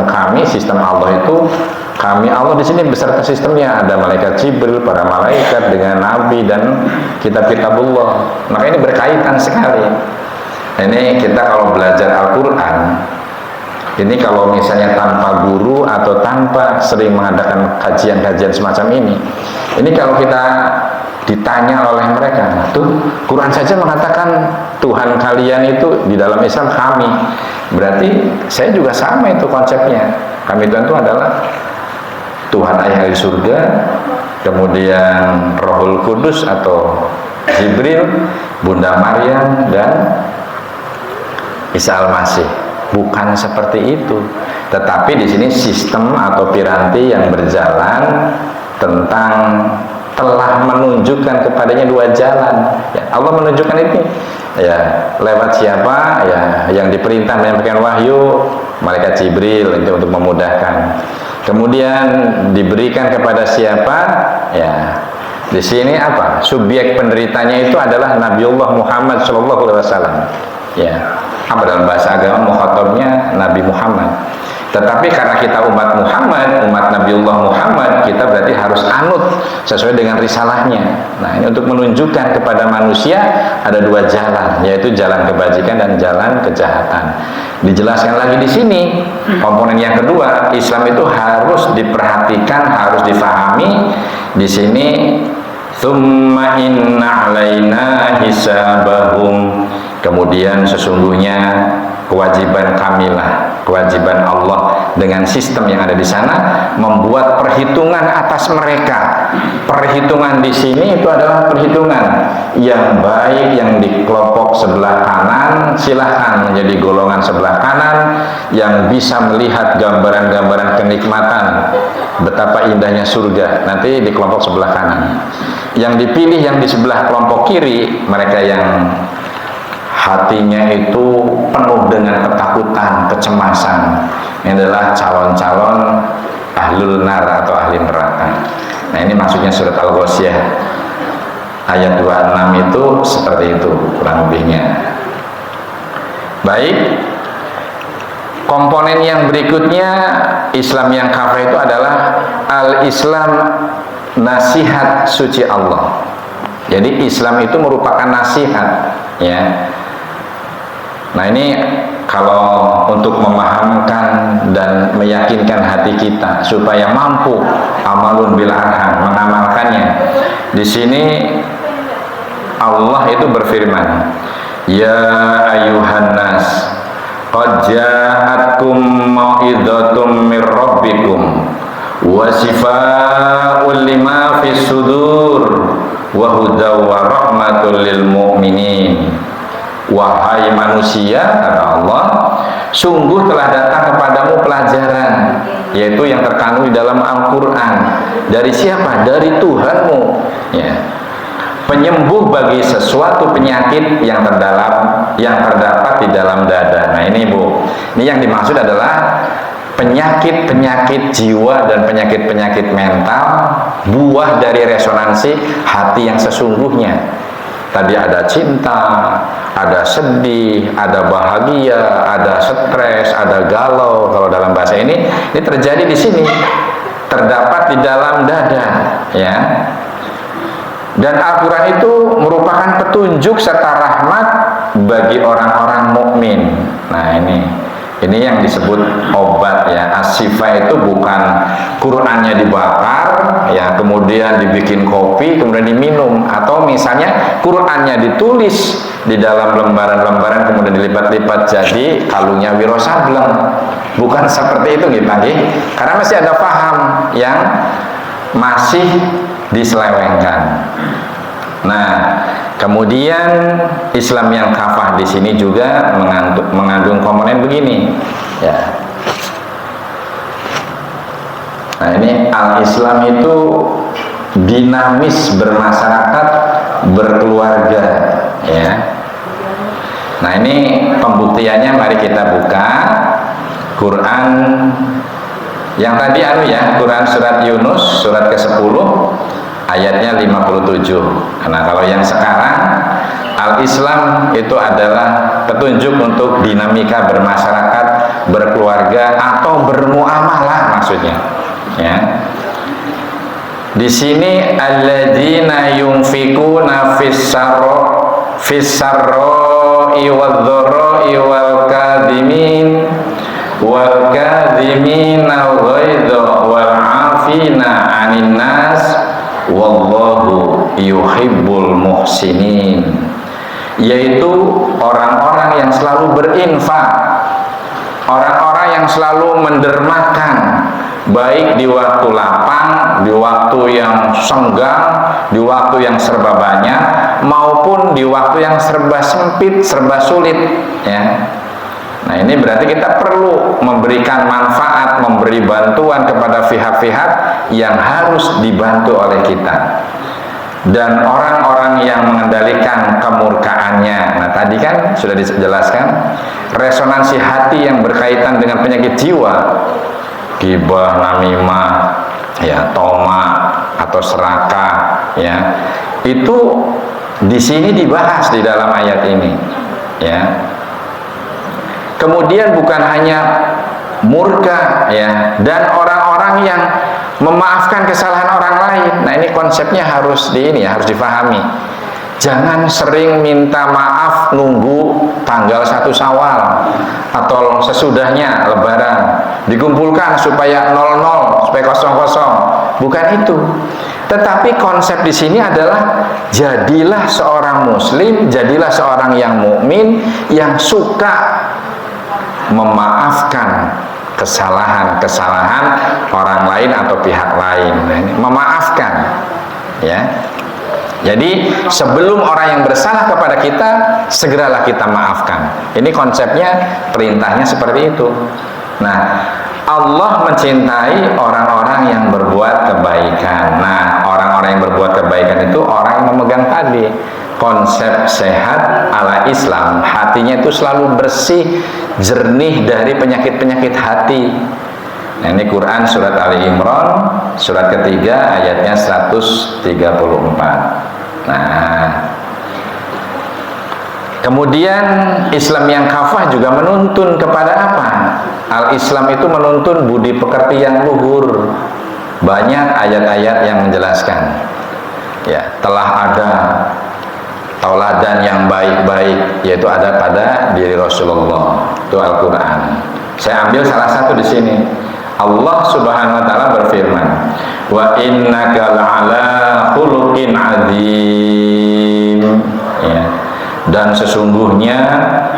kami, sistem Allah itu kami. Allah di sini beserta sistemnya, ada malaikat Jibril, para malaikat dengan nabi dan kitab-kitabullah. Maka ini berkaitan sekali. Ini kita kalau belajar Al-Qur'an, ini kalau misalnya tanpa guru atau tanpa sering mengadakan kajian-kajian semacam ini kalau kita ditanya oleh mereka, tuh Quran saja mengatakan Tuhan kalian itu di dalam Islam kami, berarti saya juga sama itu konsepnya. Kami itu adalah Tuhan Ayah di surga, kemudian Rohul Kudus atau Jibril, Bunda Maryam dan Isa Al-Masih. Bukan seperti itu, tetapi di sini sistem atau piranti yang berjalan tentang telah menunjukkan kepadanya dua jalan. Ya, Allah menunjukkan ini ya lewat siapa? Ya, yang diperintah menyampaikan wahyu malaikat Jibril itu untuk memudahkan. Kemudian diberikan kepada siapa? Ya, di sini apa? Subjek penderitanya itu adalah Nabiullah Muhammad SAW. Ya, apa dalam bahasa agama mukhatabnya Nabi Muhammad. Tetapi karena kita umat Muhammad, umat Nabiullah Muhammad, kita berarti harus anut sesuai dengan risalahnya. Nah, ini untuk menunjukkan kepada manusia ada dua jalan, yaitu jalan kebajikan dan jalan kejahatan. Dijelaskan lagi di sini, komponen yang kedua, Islam itu harus diperhatikan, harus difahami. Di sini, tsumma inna 'alaina hisabahum. Kemudian sesungguhnya kewajiban kamilah, kewajiban Allah dengan sistem yang ada di sana membuat perhitungan atas mereka. Perhitungan di sini itu adalah perhitungan yang baik, yang di kelompok sebelah kanan silahkan menjadi golongan sebelah kanan yang bisa melihat gambaran-gambaran kenikmatan betapa indahnya surga nanti di kelompok sebelah kanan. Yang dipilih yang di sebelah kelompok kiri, mereka yang hatinya itu penuh dengan ketakutan, kecemasan. Ini adalah calon-calon ahlul nar atau ahli neraka. Nah, ini maksudnya surat Al-Ghasyiyah ayat 26 itu seperti itu kurang lebihnya. Baik, komponen yang berikutnya Islam yang kafah itu adalah al-Islam nasihat suci Allah. Jadi Islam itu merupakan nasihat, ya. Nah, ini kalau untuk memahamkan dan meyakinkan hati kita supaya mampu amalun bil arham mengamalkannya. Di sini Allah itu berfirman, ya ayuhan nas qad ja'atkum mau'izatum mir rabbikum wa shifaa'un lima fis sudur wa hudaw wa rahmatul lil mu'minin. Wahai manusia, kata Allah, sungguh telah datang kepadamu pelajaran, yaitu yang terkandung di dalam Al-Quran. Dari siapa? Dari Tuhanmu, ya. penyembuh bagi sesuatu penyakit yang terdapat di dalam dada. Nah ini Bu, ini yang dimaksud adalah penyakit-penyakit jiwa dan penyakit-penyakit mental, buah dari resonansi hati yang sesungguhnya. Tadi ada cinta, ada sedih, ada bahagia, ada stres, ada galau. Kalau dalam bahasa ini terjadi di sini, terdapat di dalam dada, ya. Dan Al-Quran itu merupakan petunjuk serta rahmat bagi orang-orang mukmin. Nah ini yang disebut obat, ya. As-Syifa itu bukan Qurannya dibakar, ya, kemudian dibikin kopi, kemudian diminum, atau misalnya Qurannya ditulis di dalam lembaran-lembaran kemudian dilipat-lipat jadi kalungnya Wiro Sableng. Bukan seperti itu gitu, karena masih ada paham yang masih diselewengkan. Nah, kemudian Islam yang kafah di sini juga mengandung komponen begini, ya. Nah, ini al-Islam itu dinamis, bermasyarakat, berkeluarga, ya. Nah, ini pembuktiannya, mari kita buka Quran yang tadi Quran surat Yunus surat ke-10 ayatnya 57. Nah, kalau yang sekarang al-Islam itu adalah petunjuk untuk dinamika bermasyarakat, berkeluarga, atau bermuamalah maksudnya, ya. Di sini alladzina yunfikuna fis-sarra'i wadh-dharra'i wal kadhimin al-ghaidha wal 'afina 'anil nas wallahu yuhibbul muhsinin, yaitu orang-orang yang selalu berinfak, orang-orang yang selalu mendermakan, baik di waktu lapang, di waktu yang senggang, di waktu yang serba banyak, maupun di waktu yang serba sempit, serba sulit, ya. Nah, ini berarti kita perlu memberikan manfaat, memberi bantuan kepada pihak-pihak yang harus dibantu oleh kita. Dan orang-orang yang mengendalikan kemurkaannya, nah tadi kan sudah dijelaskan, resonansi hati yang berkaitan dengan penyakit jiwa, ghibah, namimah, ya, toma atau serakah, ya, itu di sini dibahas di dalam ayat ini, ya. Kemudian bukan hanya murka, ya, dan orang-orang yang memaafkan kesalahan orang lain. Nah, ini konsepnya harus harus difahami. Jangan sering minta maaf nunggu tanggal 1 Syawal atau sesudahnya Lebaran, dikumpulkan supaya 00, supaya kosong-kosong. Bukan itu. Tetapi konsep di sini adalah jadilah seorang muslim, jadilah seorang yang mukmin yang suka memaafkan kesalahan-kesalahan orang lain atau pihak lain. Nah, ini memaafkan, ya. Jadi sebelum orang yang bersalah kepada kita, segeralah kita maafkan. Ini konsepnya, perintahnya seperti itu. Nah, Allah mencintai orang-orang yang berbuat kebaikan. Nah, orang-orang yang berbuat kebaikan itu orang yang memegang tadi konsep sehat ala Islam, hatinya itu selalu bersih, jernih dari penyakit-penyakit hati. Nah, ini Quran surat Ali Imran surat ketiga ayatnya 134. Nah, kemudian Islam yang kafah juga menuntun kepada apa? Al-Islam itu menuntun budi pekerti yang luhur. Banyak ayat-ayat yang menjelaskan, ya, telah ada tauladan yang baik-baik, yaitu ada pada diri Rasulullah, itu Al-Quran. Saya ambil salah satu di sini. Allah Subhanahu wa taala berfirman, "Wa innaka la'ala khuluqin 'adzim." Ya. Dan sesungguhnya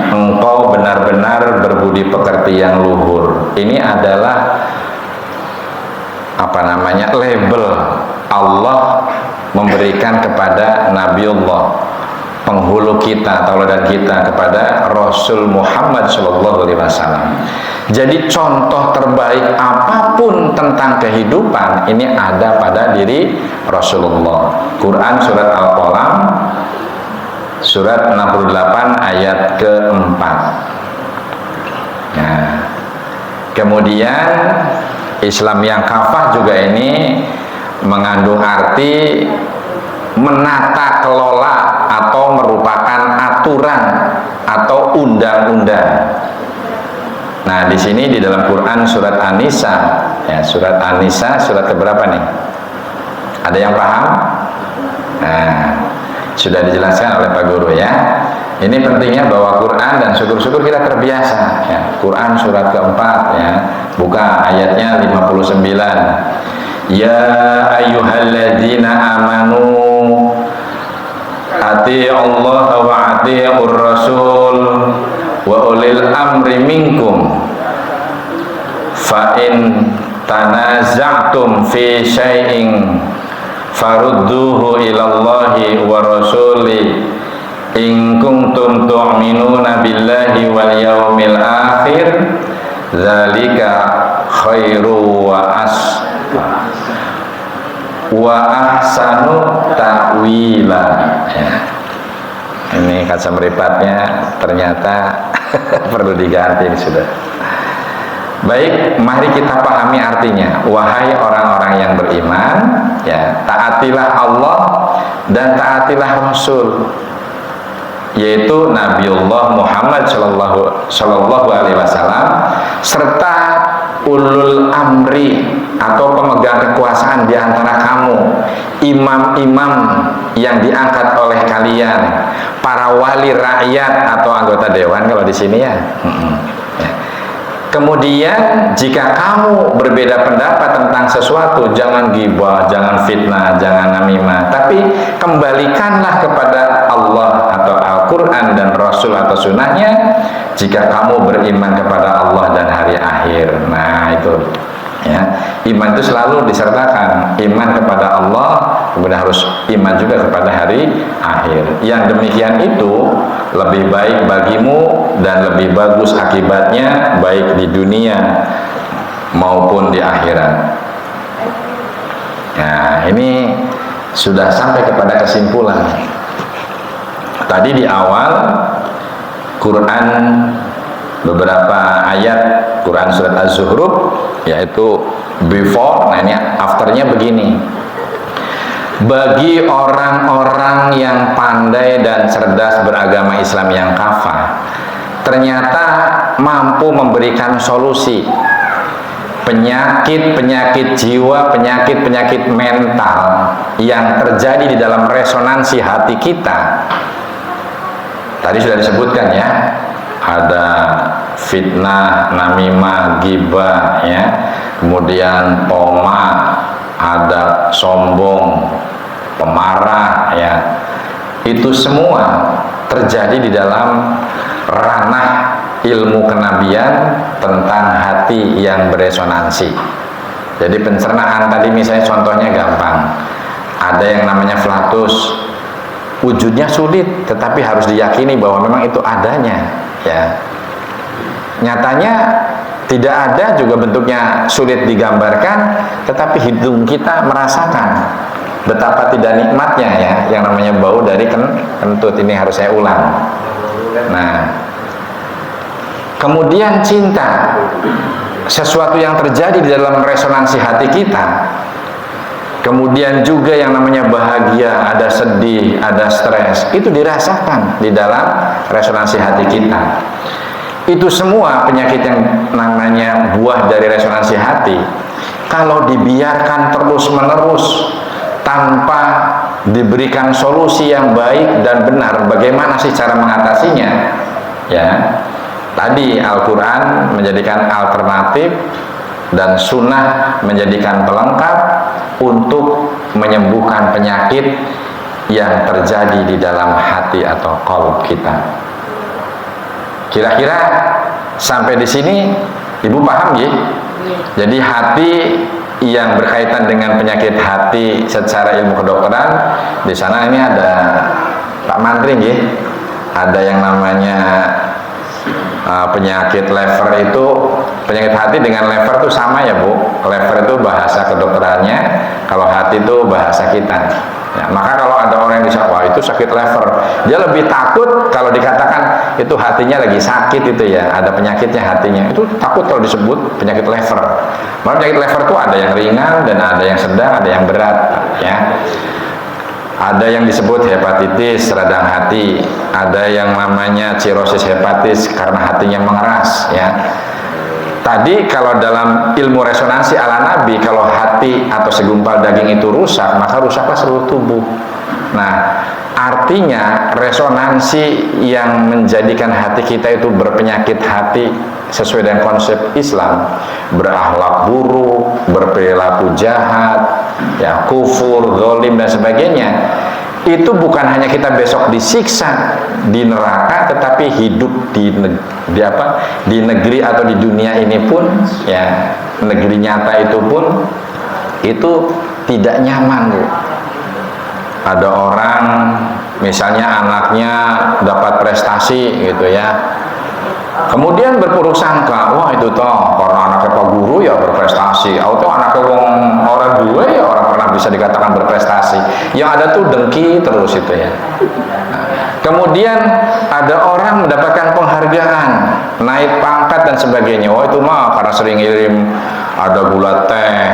engkau benar-benar berbudi pekerti yang luhur. Ini adalah label Allah memberikan kepada Nabiullah penghulu kita, tauladan kita kepada Rasul Muhammad SAW. Jadi contoh terbaik apapun tentang kehidupan ini ada pada diri Rasulullah. Quran surat Al-Qalam surat 68 ayat keempat. Nah, kemudian Islam yang kafah juga ini mengandung arti menata kelola atau merupakan aturan atau undang-undang. Nah, di sini di dalam Quran surat An-Nisa, ya, surat An-Nisa surat keberapa nih? Ada yang paham? Nah, sudah dijelaskan oleh Pak Guru ya. Ini pentingnya bawa Quran dan syukur-syukur kita terbiasa ya. Quran surat keempat ya. Buka ayatnya 59. Ya ayyuhalladzina amanu ati'ullaha wa ati'ur rasul wa ulil amri minkum fa in tanaza'tum fi syai'in farudduhu ilallahi wa rasuli in kuntum tu'minuna billahi wal yaumil akhir dzalika khairu wa ahsanu ta'wila ya. Ini kaca meripatnya ternyata perlu diganti ini sudah. Baik, mari kita pahami artinya. Wahai orang-orang yang beriman, ya, taatilah Allah dan taatilah Rasul, yaitu Nabiullah Muhammad Shallallahu Alaihi Wasallam serta ulul amri atau pemegang kekuasaan di antara kamu, imam-imam yang diangkat oleh kalian, para wali rakyat atau anggota dewan kalau di sini ya. Kemudian jika kamu berbeda pendapat tentang sesuatu, jangan ghibah, jangan fitnah, jangan namimah, tapi kembalikanlah kepada Allah atau Al-Quran dan Rasul atau sunnahnya jika kamu beriman kepada Allah dan hari akhir. Nah itu ya, iman itu selalu disertakan iman kepada Allah, kemudian harus iman juga kepada hari akhir. Yang demikian itu lebih baik bagimu dan lebih bagus akibatnya baik di dunia maupun di akhirat. Nah, ini sudah sampai kepada kesimpulan. Tadi di awal Quran beberapa ayat Quran surat Az-Zuhruf yaitu before, nah ini afternya begini. Bagi orang-orang yang pandai dan cerdas beragama Islam yang kafah, ternyata mampu memberikan solusi penyakit-penyakit jiwa, penyakit-penyakit mental yang terjadi di dalam resonansi hati kita. Tadi sudah disebutkan ya, ada fitnah, namimah, ghibah ya, kemudian toma, ada sombong, pemarah ya. Itu semua terjadi di dalam ranah ilmu kenabian tentang hati yang beresonansi. Jadi pencernaan tadi misalnya contohnya gampang. Ada yang namanya flatus, wujudnya sulit tetapi harus diyakini bahwa memang itu adanya ya. Nyatanya tidak ada juga bentuknya sulit digambarkan, tetapi hidung kita merasakan betapa tidak nikmatnya ya yang namanya bau dari kentut. Ini harus saya ulang. Nah, kemudian cinta, sesuatu yang terjadi di dalam resonansi hati kita. Kemudian juga yang namanya bahagia, ada sedih, ada stres, itu dirasakan di dalam resonansi hati kita. Itu semua penyakit yang namanya buah dari resonansi hati. Kalau dibiarkan terus-menerus tanpa diberikan solusi yang baik dan benar, bagaimana sih cara mengatasinya? Ya, tadi Al-Quran menjadikan alternatif dan sunnah menjadikan pelengkap untuk menyembuhkan penyakit yang terjadi di dalam hati atau qalb kita. Kira-kira sampai di sini Ibu paham ya? Jadi hati yang berkaitan dengan penyakit hati secara ilmu kedokteran, di sana ini ada Pak Mantri ya, ada yang namanya penyakit lever itu, penyakit hati dengan lever itu sama ya Bu. Lever itu bahasa kedokterannya, kalau hati itu bahasa kita. Ya, maka kalau ada orang yang bisa, wah itu sakit lever, dia lebih takut kalau dikatakan itu hatinya lagi sakit itu ya, ada penyakitnya hatinya, itu takut kalau disebut penyakit lever. Malah penyakit lever itu ada yang ringan dan ada yang sedang, ada yang berat ya. Ada yang disebut hepatitis radang hati, ada yang namanya cirosis hepatis karena hatinya mengeras ya. Tadi kalau dalam ilmu resonansi ala Nabi, kalau hati atau segumpal daging itu rusak, maka rusaklah seluruh tubuh. Nah, artinya resonansi yang menjadikan hati kita itu berpenyakit hati sesuai dengan konsep Islam, berakhlak buruk, berperilaku jahat, ya kufur, zalim dan sebagainya, itu bukan hanya kita besok disiksa di neraka, tetapi hidup di negeri atau di dunia ini pun ya, negeri nyata itu pun itu tidak nyaman Bu. Ada orang misalnya anaknya dapat prestasi gitu ya, kemudian berpuruk sangka, wah itu toh karena anaknya Pak Guru ya berprestasi, atau anaknya orang dua ya orang pernah bisa dikatakan berprestasi. Yang ada tuh dengki terus itu ya. Nah, kemudian ada orang mendapatkan penghargaan, naik pangkat dan sebagainya, wah itu mah karena sering ngirim ada gula teh,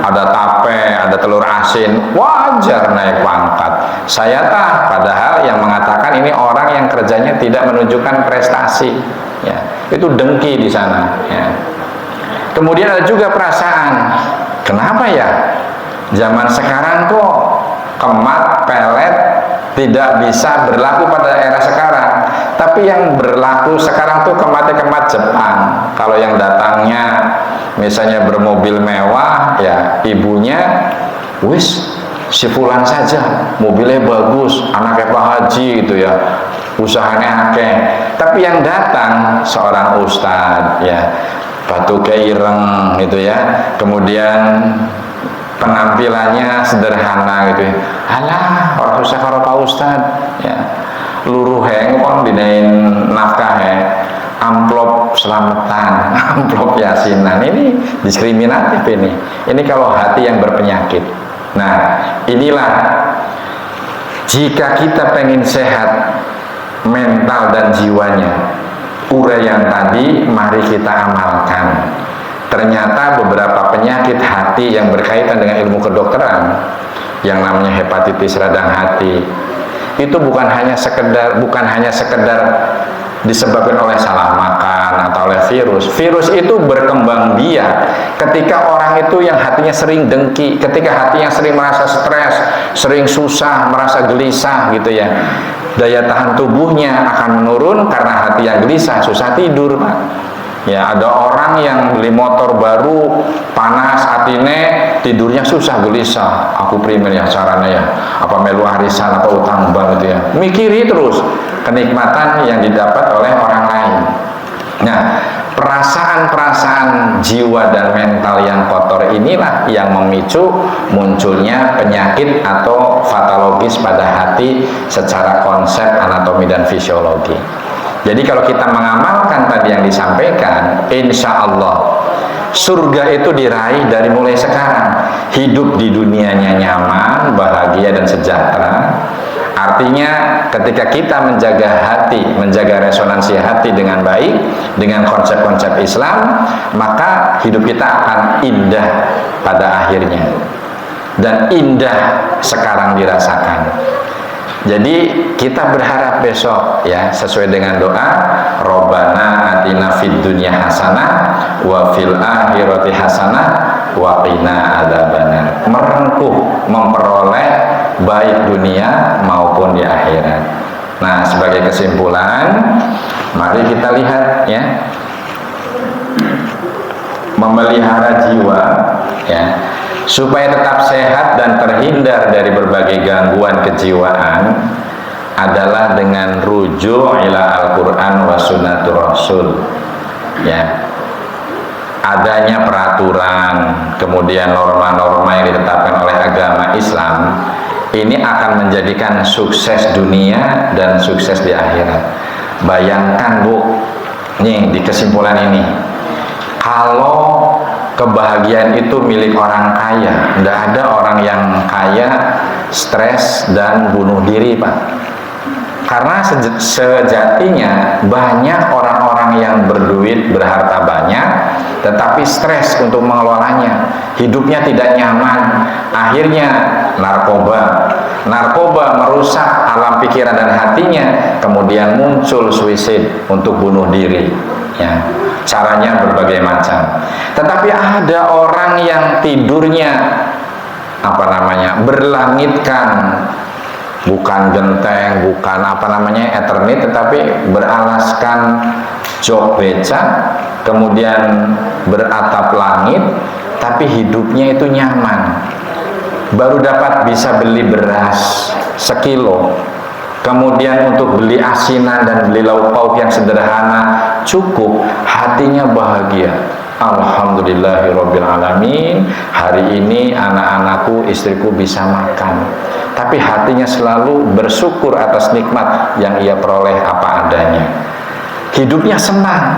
ada tape, ada telur asin, wajar naik pangkat. Saya padahal yang mengatakan ini orang yang kerjanya tidak menunjukkan prestasi. Ya, itu dengki di sana ya. Kemudian ada juga perasaan, kenapa ya zaman sekarang kok kemat, pelet tidak bisa berlaku pada era sekarang, tapi yang berlaku sekarang tuh kemat Jepang. Kalau yang datangnya misalnya bermobil mewah ya, ibunya wis si fulan saja, mobilnya bagus, anaknya Pak Haji gitu ya, usahanya akeh. Tapi yang datang seorang ustadz ya, batu keireng gitu ya, kemudian penampilannya sederhana gitu ya, alah orang susah kalau Pak Ustadz ya, luruh ngomong dinain nafkah amplop selamatan, amplop yasinan, ini diskriminatif ini kalau hati yang berpenyakit. Nah, inilah jika kita pengen sehat mental dan jiwanya, uraian tadi mari kita amalkan. Ternyata beberapa penyakit hati yang berkaitan dengan ilmu kedokteran, yang namanya hepatitis radang hati, itu bukan hanya sekedar disebabkan oleh salah makan atau oleh virus. Virus itu berkembang biak ketika orang itu yang hatinya sering dengki, ketika hatinya sering merasa stres, sering susah, merasa gelisah gitu ya. Daya tahan tubuhnya akan menurun karena hati yang gelisah, susah tidur Pak. Ya, ada orang yang beli motor baru, panas atine, tidurnya susah gelisah. Aku primer ya caranya ya, apa melu arisan, apa utang bank gitu ya. Mikiri terus kenikmatan yang didapat oleh orang lain. Nah, perasaan-perasaan jiwa dan mental yang kotor inilah yang memicu munculnya penyakit atau patologis pada hati secara konsep anatomi dan fisiologi. Jadi kalau kita mengamalkan tadi yang disampaikan, insya Allah surga itu diraih dari mulai sekarang. Hidup di dunianya nyaman, bahagia dan sejahtera. Artinya ketika kita menjaga hati, menjaga resonansi hati dengan baik, dengan konsep-konsep Islam, maka hidup kita akan indah pada akhirnya. Dan indah sekarang dirasakan. Jadi kita berharap besok ya, sesuai dengan doa Robbana atina fid dunya hasanah wa fil akhirati hasanah wa qina adzabannar. Merengkuh memperoleh baik dunia maupun di akhirat. Nah, sebagai kesimpulan, mari kita lihat ya, memelihara jiwa ya, supaya tetap sehat dan terhindar dari berbagai gangguan kejiwaan adalah dengan rujuk ila Al-Quran wa sunnatur Rasul ya. Adanya peraturan, kemudian norma-norma yang ditetapkan oleh agama Islam, ini akan menjadikan sukses dunia dan sukses di akhirat. Bayangkan Bu, nih di kesimpulan ini, kalau kebahagiaan itu milik orang kaya, tidak ada orang yang kaya stres dan bunuh diri Pak. Karena sejatinya banyak orang-orang yang berduit, berharta banyak, tetapi stres untuk mengelolanya, hidupnya tidak nyaman, akhirnya narkoba merusak alam pikiran dan hatinya, kemudian muncul suicide untuk bunuh diri ya. Caranya berbagai macam. Tetapi ada orang yang tidurnya berlangitkan, bukan genteng, bukan Ethernet, tetapi beralaskan jok becak, kemudian beratap langit, tapi hidupnya itu nyaman. Baru dapat bisa beli beras sekilo, kemudian untuk beli asinan dan beli lauk pauk yang sederhana cukup, hatinya bahagia. Alhamdulillahirrabbilalamin, hari ini anak-anakku, istriku bisa makan. Tapi hatinya selalu bersyukur atas nikmat yang ia peroleh apa adanya. Hidupnya senang.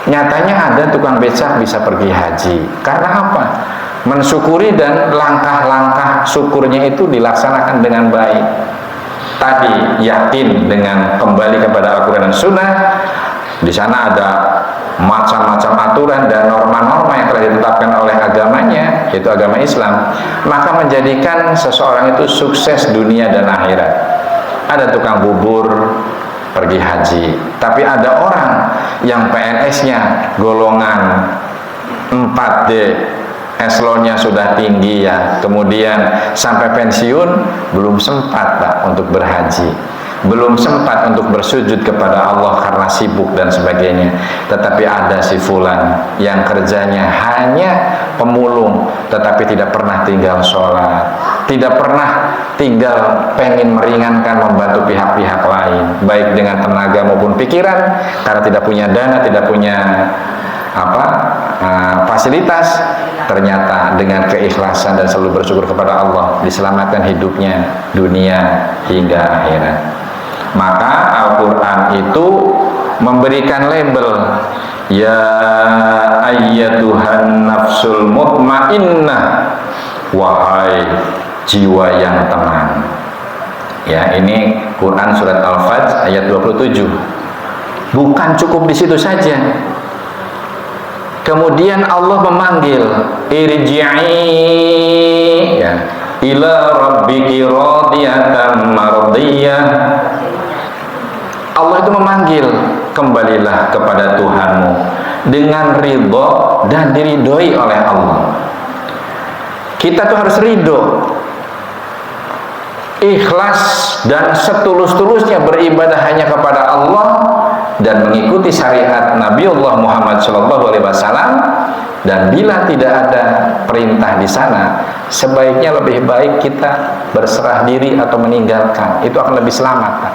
Nyatanya ada tukang becak bisa pergi haji. Karena apa? Mensyukuri dan langkah-langkah syukurnya itu dilaksanakan dengan baik. Tadi yakin dengan kembali kepada Al-Quran dan Sunnah. Di sana ada macam-macam aturan dan norma-norma yang telah ditetapkan oleh agamanya, yaitu agama Islam, maka menjadikan seseorang itu sukses dunia dan akhirat. Ada tukang bubur pergi haji, tapi ada orang yang PNS-nya golongan 4D, eselonnya sudah tinggi ya, kemudian sampai pensiun belum sempat Pak untuk berhaji, belum sempat untuk bersujud kepada Allah karena sibuk dan sebagainya. Tetapi ada si fulan yang kerjanya hanya pemulung, tetapi tidak pernah tinggal sholat, tidak pernah tinggal pengen meringankan, membantu pihak-pihak lain, baik dengan tenaga maupun pikiran, karena tidak punya dana, tidak punya fasilitas. Ternyata dengan keikhlasan dan selalu bersyukur kepada Allah, diselamatkan hidupnya dunia hingga akhirat. Maka Al-Quran itu memberikan label, ya ayyatuhan nafsul mutmainnah, wahai jiwa yang tenang. Ya, ini Quran surat Al-Fajr ayat 27. Bukan cukup di situ saja. Kemudian Allah memanggil, irji'i ya, ila rabbiki radiyatan mardiyah. Allah itu memanggil, kembalilah kepada Tuhanmu dengan ridho dan diridhoi oleh Allah. Kita tuh harus ridho, ikhlas dan setulus-tulusnya beribadah hanya kepada Allah dan mengikuti syariat Nabiullah Muhammad SAW. Dan bila tidak ada perintah di sana, sebaiknya lebih baik kita berserah diri atau meninggalkan. Itu akan lebih selamat Pak.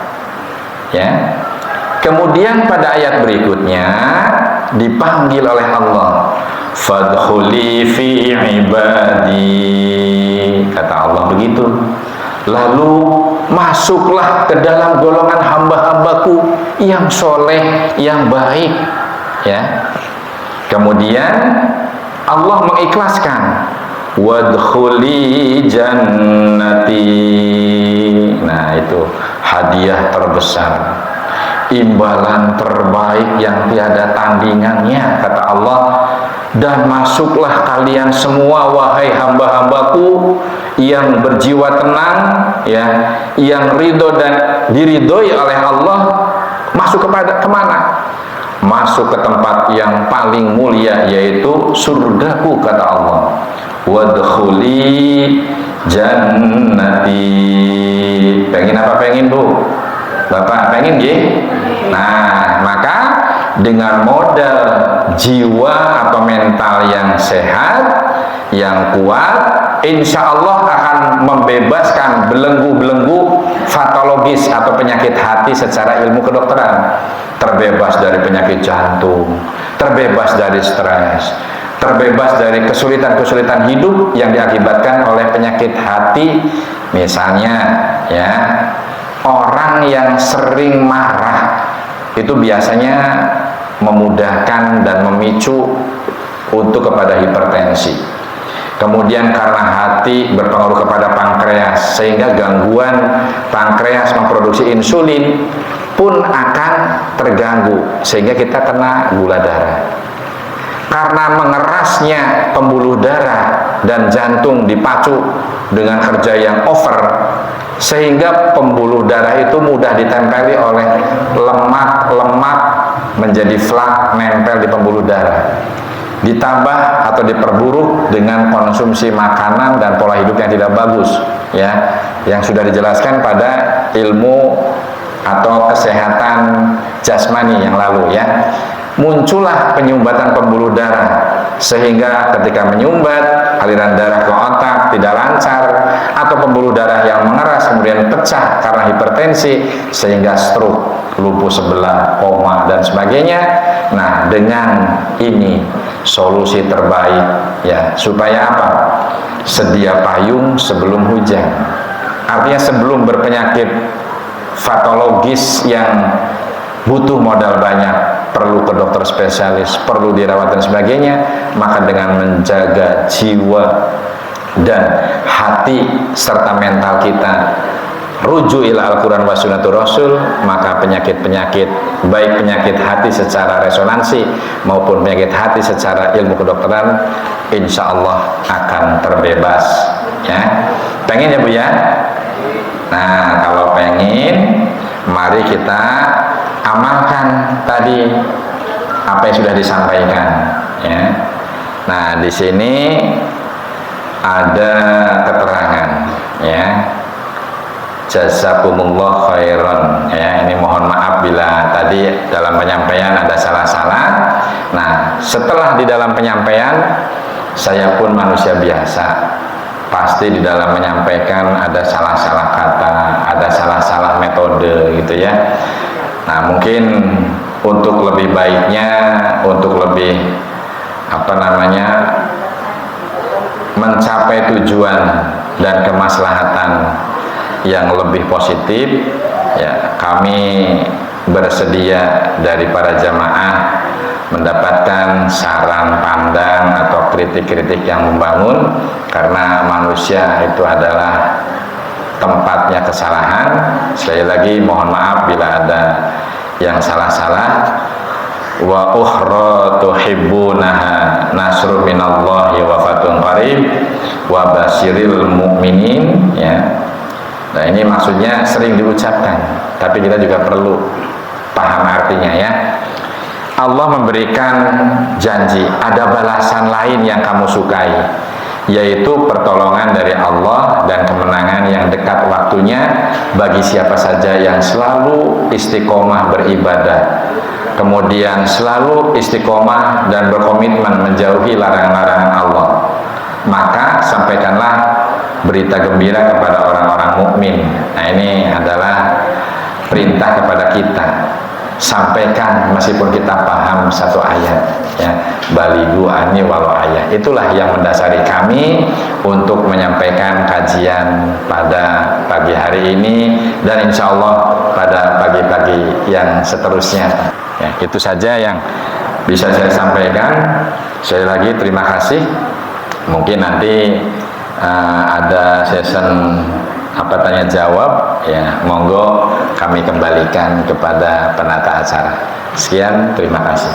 Ya. Kemudian pada ayat berikutnya dipanggil oleh Allah, fadkhuli fi ibadi, kata Allah begitu. Lalu masuklah ke dalam golongan hamba-hambaku yang soleh, yang baik. Ya. Kemudian Allah mengikhlaskan, wadkhuli jannati. Nah, itu hadiah terbesar, imbalan terbaik yang tiada tandingannya, kata Allah. Dan masuklah kalian semua wahai hamba-hambaku yang berjiwa tenang ya, yang ridho dan diridhoi oleh Allah. Masuk kemana? Masuk ke tempat yang paling mulia, yaitu surgaku, kata Allah. Wadkhuli jannati. Pengen apa pengen Bu? Bapak pengen ya? Nah, maka dengan modal jiwa atau mental yang sehat, yang kuat, insya Allah akan membebaskan belenggu-belenggu patologis atau penyakit hati secara ilmu kedokteran. Terbebas dari penyakit jantung, terbebas dari stres, terbebas dari kesulitan-kesulitan hidup yang diakibatkan oleh penyakit hati Misalnya ya, orang yang sering marah itu biasanya memudahkan dan memicu untuk kepada hipertensi. Kemudian karena hati berpengaruh kepada pankreas, sehingga gangguan pankreas memproduksi insulin pun akan terganggu, sehingga kita kena gula darah. Karena mengerasnya pembuluh darah dan jantung dipacu dengan kerja yang over, sehingga pembuluh darah itu mudah ditempeli oleh lemak menjadi flak nempel di pembuluh darah. Ditambah atau diperburuk dengan konsumsi makanan dan pola hidup yang tidak bagus, ya, yang sudah dijelaskan pada ilmu atau kesehatan jasmani yang lalu, ya. Muncullah penyumbatan pembuluh darah, sehingga ketika menyumbat aliran darah ke otak tidak lancar, atau pembuluh darah yang mengeras kemudian pecah karena hipertensi sehingga stroke, lumpuh sebelah, koma dan sebagainya. Nah, dengan ini solusi terbaik, ya, supaya apa? Sedia payung sebelum hujan. Artinya sebelum berpenyakit patologis yang butuh modal banyak, perlu ke dokter spesialis, perlu dirawat dan sebagainya, maka dengan menjaga jiwa dan hati serta mental kita, rujuk ila Al-Quran wa sunnatur Rasul, maka penyakit-penyakit, baik penyakit hati secara resonansi maupun penyakit hati secara ilmu kedokteran, insya Allah akan terbebas, ya. Pengen ya Bu ya? Nah, kalau pengen, mari kita amalkan tadi apa yang sudah disampaikan, ya. Nah, di sini ada keterangan, ya. Jazakumullah khairan, ya. Ini mohon maaf bila tadi dalam penyampaian ada salah-salah. Nah, setelah di dalam penyampaian, saya pun manusia biasa, pasti di dalam menyampaikan ada salah-salah kata, ada salah-salah metode gitu ya. Nah, mungkin untuk lebih baiknya, untuk lebih mencapai tujuan dan kemaslahatan yang lebih positif, ya, kami bersedia dari para jamaah mendapatkan saran pandang atau kritik-kritik yang membangun, karena manusia itu adalah tempatnya kesalahan. Sekali lagi mohon maaf bila ada yang salah-salah. Wa ukhra tuhibbunaha nasrun minallahi wa fathun qarib wa basyiril mu'minin, ya. Nah, ini maksudnya sering diucapkan, tapi kita juga perlu paham artinya, ya. Allah memberikan janji, ada balasan lain yang kamu sukai, yaitu pertolongan dari Allah dan kemenangan yang dekat waktunya bagi siapa saja yang selalu istiqomah beribadah, kemudian selalu istiqomah dan berkomitmen menjauhi larangan-larangan Allah. Maka sampaikanlah berita gembira kepada orang-orang mukmin. Nah, ini adalah perintah kepada kita. Sampaikan meskipun kita paham satu ayat, ya. Balighu ani walau ayat. Itulah yang mendasari kami untuk menyampaikan kajian pada pagi hari ini, dan insya Allah pada pagi-pagi yang seterusnya, ya. Itu saja yang bisa saya sampaikan. Sekali lagi terima kasih. Mungkin nanti ada session tanya jawab, ya, monggo kami kembalikan kepada penata acara. Sekian, terima kasih.